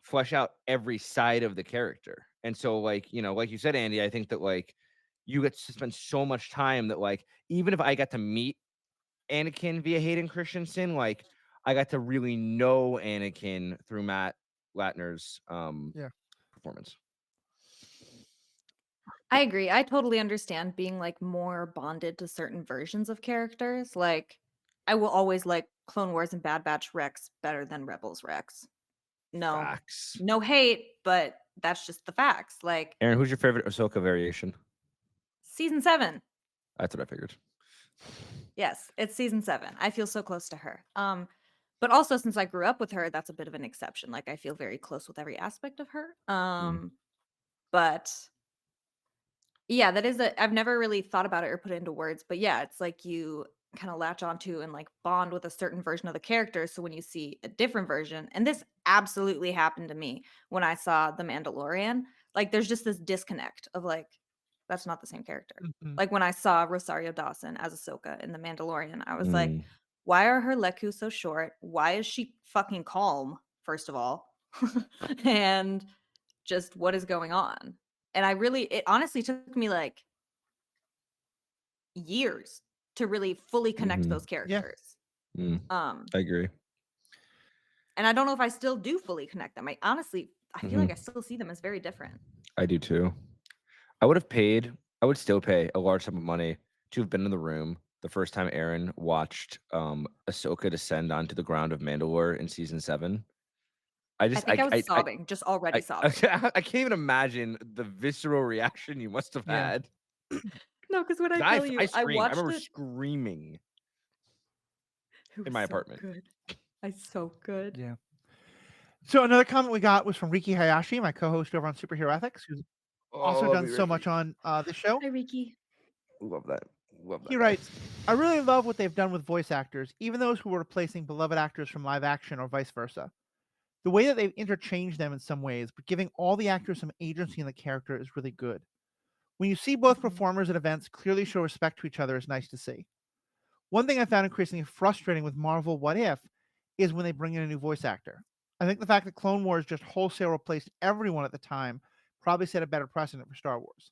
flesh out every side of the character. And so like, like you said, Andy, I think that like you get to spend so much time that like, even if I got to meet Anakin via Hayden Christensen, like I got to really know Anakin through Matt Latner's performance. I agree. I totally understand being like more bonded to certain versions of characters. Like I will always like Clone Wars and Bad Batch Rex better than Rebels Rex. No, Facts. no hate, but that's just the facts. Like Aaron, who's your favorite Ahsoka variation? season 7. That's what I figured. Yes, it's season 7. I feel so close to her. But also since I grew up with her, that's a bit of an exception. Like I feel very close with every aspect of her. But yeah, that is I've never really thought about it or put it into words, but yeah, it's like you kind of latch onto and like bond with a certain version of the character. So when you see a different version, and this absolutely happened to me when I saw The Mandalorian, like there's just this disconnect of like, that's not the same character. Mhm. Like when I saw Rosario Dawson as Ahsoka in The Mandalorian, I was like, Mm. why are her leku so short? Why is she fucking calm, first of all? And just what is going on? And it honestly took me like years to really fully connect Mhm. those characters. Mm. Um, I agree. and I don't know if I still do fully connect them. I feel like Mhm. I still see them as very different. I do too. I would still pay a large sum of money to have been in the room the first time Aaron watched Ahsoka descend onto the ground of Mandalore in season 7. I I just think I was sobbing, just already sobbing. I can't even imagine the visceral reaction you must have Yeah. had. No, because when I 'Cause tell you, I screamed. I watched remember it. screaming It was in my so apartment. good. It's so good. Yeah. So another comment we got was from Riki Hayashi, my co-host over on Superhero Ethics, who's also done so much on this show. Hi, Riki. Love that. Love that. He writes, I really love what they've done with voice actors, even those who are replacing beloved actors from live action or vice versa. The way that they've interchanged them in some ways, but giving all the actors some agency in the character is really good. When you see both performers at events clearly show respect to each other is nice to see. One thing I found increasingly frustrating with Marvel What If is when they bring in a new voice actor. I think the fact that Clone Wars just wholesale replaced everyone at the time probably set a better precedent for Star Wars.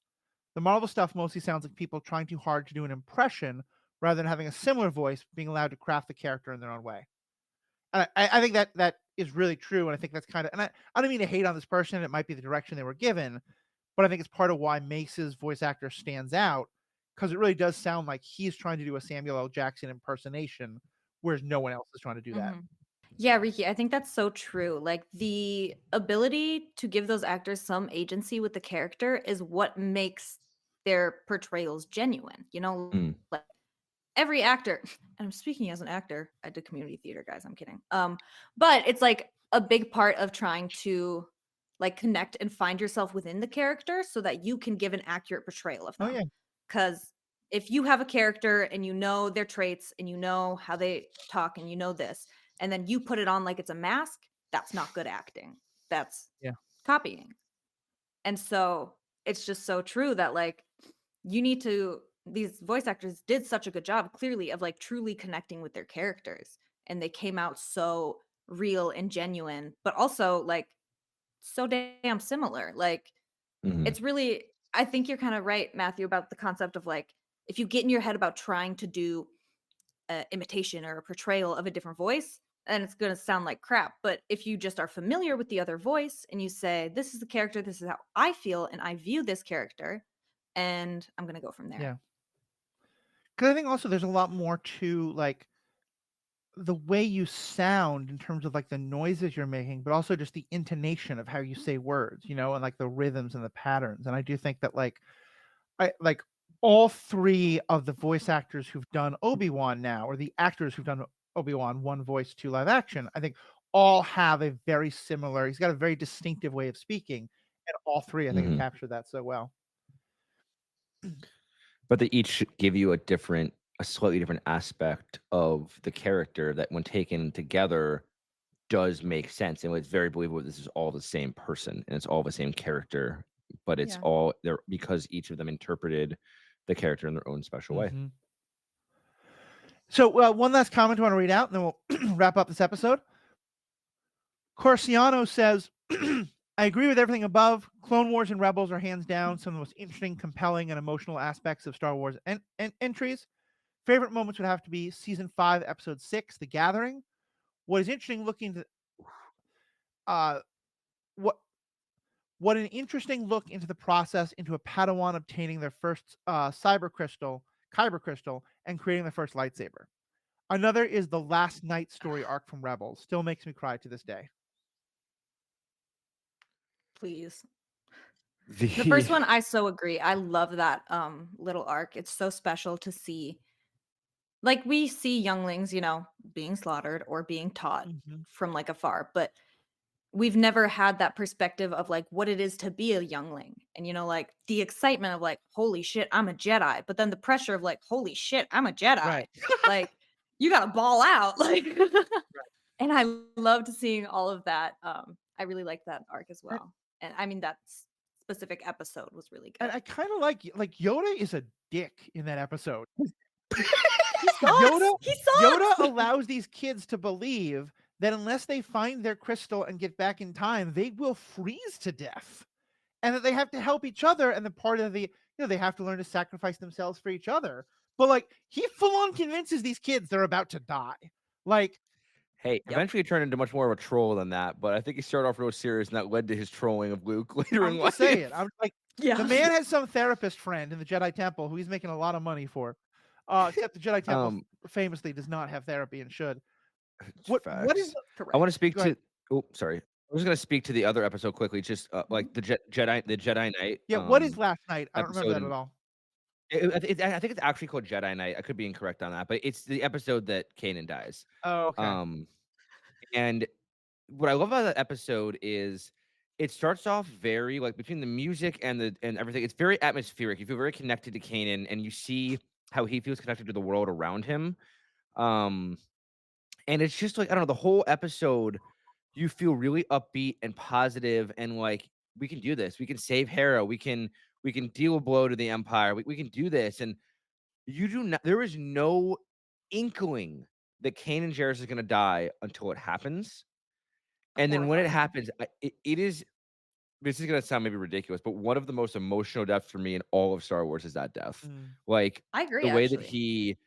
The Marvel stuff mostly sounds like people trying too hard to do an impression rather than having a similar voice, being allowed to craft the character in their own way. And I think that is really true, and I think that's kind of, and I don't mean to hate on this person. It might be the direction they were given, but I think it's part of why Mace's voice actor stands out, because it really does sound like he's trying to do a Samuel L. Jackson impersonation, whereas no one else is trying to do that. Yeah, Riki, I think that's so true. Like the ability to give those actors some agency with the character is what makes their portrayals genuine. You know, Mm. like every actor, and I'm speaking as an actor, I did community theater, guys, I'm kidding. But it's like a big part of trying to like connect and find yourself within the character so that you can give an accurate portrayal of them. Oh yeah. Because if you have a character and you know their traits and you know how they talk and you know this, and then you put it on like it's a mask, that's not good acting. That's copying. And so it's just so true that like these voice actors did such a good job clearly of like truly connecting with their characters, and they came out so real and genuine, but also like so damn similar. Like Mhm. it's really, I think you're kind of right, Matthew, about the concept of like if you get in your head about trying to do an imitation or a portrayal of a different voice, and it's going to sound like crap. But if you just are familiar with the other voice and you say, this is the character, this is how I feel, and I view this character, and I'm going to go from there. Yeah. Because I think also there's a lot more to like the way you sound in terms of like the noises you're making, but also just the intonation of how you say words, you know, and like the rhythms and the patterns. And I do think that like all 3 of the voice actors who've done Obi-Wan now, or the actors who've done Obi-Wan, 1 voice, 2 live action, I think all have a very similar, he's got a very distinctive way of speaking, and all 3 I think have captured that so well. But they each give you a slightly different aspect of the character that when taken together does make sense. And it's very believable this is all the same person and it's all the same character, but it's all there because each of them interpreted the character in their own special way. So one last comment I want to read out, and then we'll wrap up this episode. Corsiano says, I agree with everything above. Clone Wars and Rebels are hands down some of the most interesting, compelling, and emotional aspects of Star Wars entries. Favorite moments would have to be Season 5, Episode 6, The Gathering. What is interesting looking to what an interesting look into the process into a Padawan obtaining their first kyber crystal, and creating their first lightsaber. Another is the Last Night story arc from Rebels. Still makes me cry to this day. Please. The first one, I so agree. I love that little arc. It's so special to see. Like we see younglings, you know, being slaughtered or being taught from like afar, but we've never had that perspective of like what it is to be a youngling, and like the excitement of like, holy shit, I'm a Jedi, but then the pressure of like, holy shit, I'm a Jedi. Right. Like you gotta ball out. Like and I loved seeing all of that. I really liked that arc as well. And I mean that specific episode was really good. And I kind of like Yoda is a dick in that episode. He sucks. He sucks. Yoda allows these kids to believe that unless they find their crystal and get back in time, they will freeze to death, and that they have to help each other. And the part of the, they have to learn to sacrifice themselves for each other. But like, he full on convinces these kids they're about to die. Like, hey, eventually he turned into much more of a troll than that. But I think he started off real serious, and that led to his trolling of Luke later in I'm life. just saying, I'm like, the man has some therapist friend in the Jedi Temple who he's making a lot of money for. Except the Jedi Temple famously does not have therapy and should. What is? I want to speak to. Oh, sorry. I was going to speak to the other episode quickly. Just like the Jedi Knight. Yeah. What is last night? I don't remember that episode at all. I think it's actually called Jedi Knight. I could be incorrect on that, but it's the episode that Kanan dies. Oh, okay. And what I love about that episode is it starts off very like between the music and everything. It's very atmospheric. You feel very connected to Kanan, and you see how he feels connected to the world around him. And it's just like, I don't know, the whole episode, you feel really upbeat and positive, and like, we can do this. We can save Hera. We can deal a blow to the Empire. We can do this. And you do not. There is no inkling that Kanan Jarrus is going to die until it happens. And then when it happens, it is. This is going to sound maybe ridiculous, but one of the most emotional deaths for me in all of Star Wars is that death. Like, I agree. The way that he,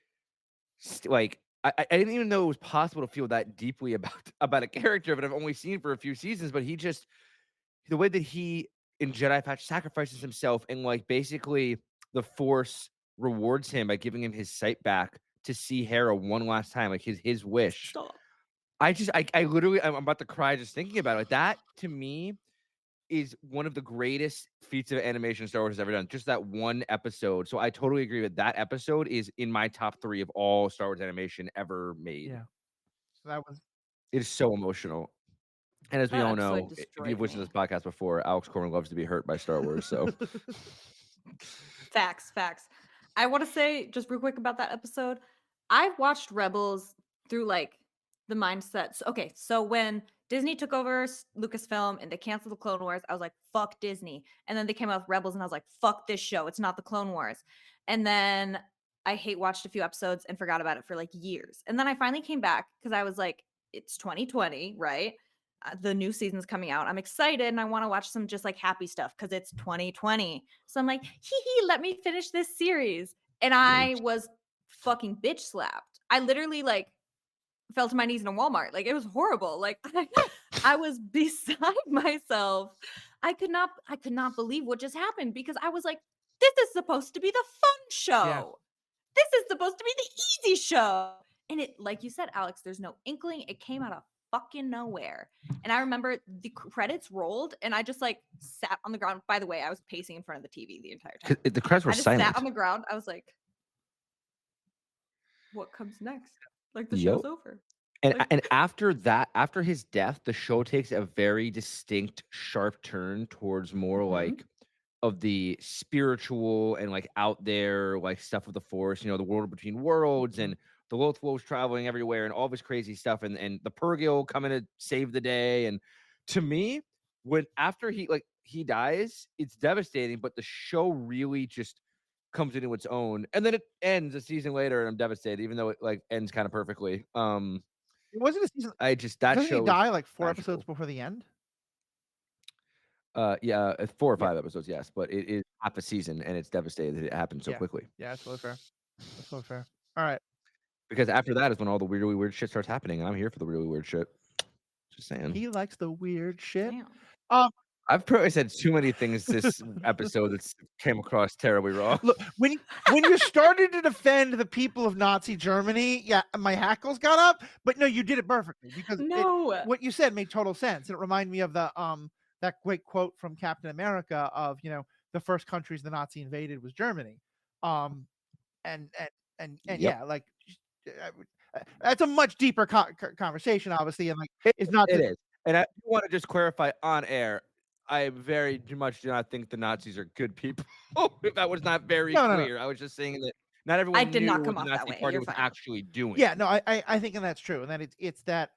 like, I didn't even know it was possible to feel that deeply about a character that I've only seen for a few seasons, but he just, the way that he in Jedi Patch sacrifices himself, and like basically the Force rewards him by giving him his sight back to see Hera one last time, like his wish. Stop. I literally, I'm about to cry just thinking about it. Like, that to me is one of the greatest feats of animation Star Wars has ever done. Just that one episode. So I totally agree with that episode is in my top 3 of all Star Wars animation ever made. Yeah. So that was. It is so emotional. And as we all know, if you've listened to this podcast before, Alex Corman loves to be hurt by Star Wars. So Facts. I want to say just real quick about that episode. I watched Rebels through like the mindsets. Okay, so when Disney took over Lucasfilm and they canceled the Clone Wars, I was like, fuck Disney. And then they came out with Rebels and I was like, fuck this show. It's not the Clone Wars. And then I watched a few episodes and forgot about it for like years. And then I finally came back because I was like, it's 2020, right? The new season's coming out. I'm excited and I want to watch some just like happy stuff because it's 2020. So I'm like, let me finish this series. And I was fucking bitch slapped. I literally like fell to my knees in a Walmart. Like, it was horrible. Like, I was beside myself. I could not believe what just happened, because I was like, this is supposed to be the fun show. Yeah. This is supposed to be the easy show. And it, like you said, Alex, there's no inkling. It came out of fucking nowhere. And I remember the credits rolled and I just like sat on the ground. By the way, I was pacing in front of the TV the entire time. the credits were I just silent. sat on the ground. I was like, what comes next? Like, the show's over. And after that, after his death, the show takes a very distinct, sharp turn towards more like of the spiritual and like out there like stuff of the Force, the world between worlds and the Loth Wolves traveling everywhere and all this crazy stuff, and the Purrgil coming to save the day. And to me, when after he dies, it's devastating, but the show really just comes into its own, and then it ends a season later and I'm devastated, even though it like ends kind of perfectly. It wasn't a season. Doesn't he die like 4 episodes before the end? Yeah, 4 or 5 episodes, yes, but it is half a season and it's devastating that it happened so quickly. Yeah, that's totally fair. That's totally fair. All right. Because after that is when all the really weird shit starts happening, and I'm here for the really weird shit. Just saying. He likes the weird shit. I've probably said too many things this episode that came across terribly wrong. Look, when you started to defend the people of Nazi Germany, yeah, my hackles got up. But no, you did it perfectly, because what you said made total sense. And it reminded me of the that great quote from Captain America of the first countries the Nazi invaded was Germany. And yeah, like that's a much deeper conversation, obviously, and like it's not. It is. And I do want to just clarify on air. I very much do not think the Nazis are good people. If that was not very No. clear, I was just saying that not everyone did knew not what come the off that Nazi way. Party You're was fine. actually doing. Yeah, no, I think that's true, and that it's that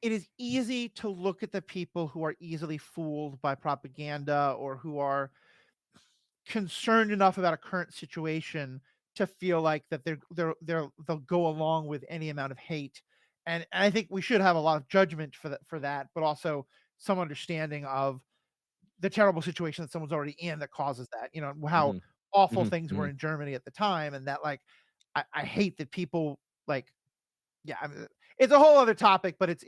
it is easy to look at the people who are easily fooled by propaganda or who are concerned enough about a current situation to feel like that they'll go along with any amount of hate, and I think we should have a lot of judgment for that, but also some understanding of the terrible situation that someone's already in that causes that. You know how awful things were in Germany at the time, and that like I hate that people like. Yeah, I mean, it's a whole other topic, but it's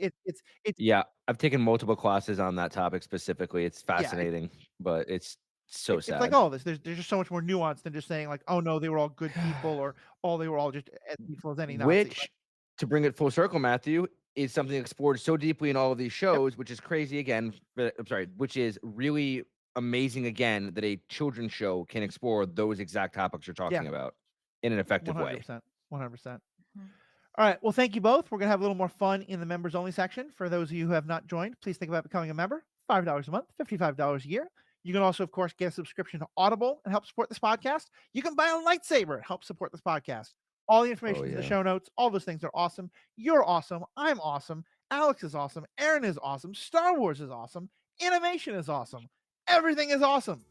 Yeah, I've taken multiple classes on that topic specifically. It's yeah, fascinating, but it's so it's like sad. all this. There's just so much more nuance than just saying like, oh no, they were all good people, or oh they were all just as evil as any Nazi. Which, to bring it full circle, Matthew, is something explored so deeply in all of these shows, which is crazy again. I'm sorry, which is really amazing again that a children's show can explore those exact topics you're talking about in an effective way. 100%. All right. Well, thank you both. We're going to have a little more fun in the members only section. For those of you who have not joined, please think about becoming a member. $5 a month, $55 a year. You can also, of course, get a subscription to Audible and help support this podcast. You can buy a lightsaber and help support this podcast. All the information is in the show notes. All those things are awesome. You're awesome. I'm awesome. Alex is awesome. Aaron is awesome. Star Wars is awesome. Animation is awesome. Everything is awesome.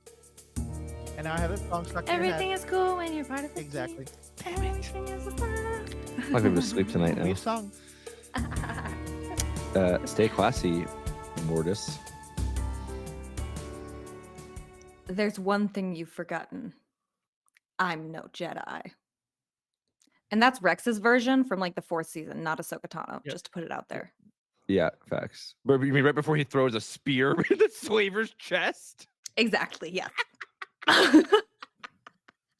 And now I have this song stuck in your head. Everything is cool when you're part of it. Exactly. Everything is fun. I'm not going to sleep tonight now. New song. Stay classy, Mortis. There's one thing you've forgotten. I'm no Jedi. And that's Rex's version from like the 4th season, not Ahsoka Tano, just to put it out there. Yeah, facts. But you mean right before he throws a spear in the slaver's chest? Exactly, yeah.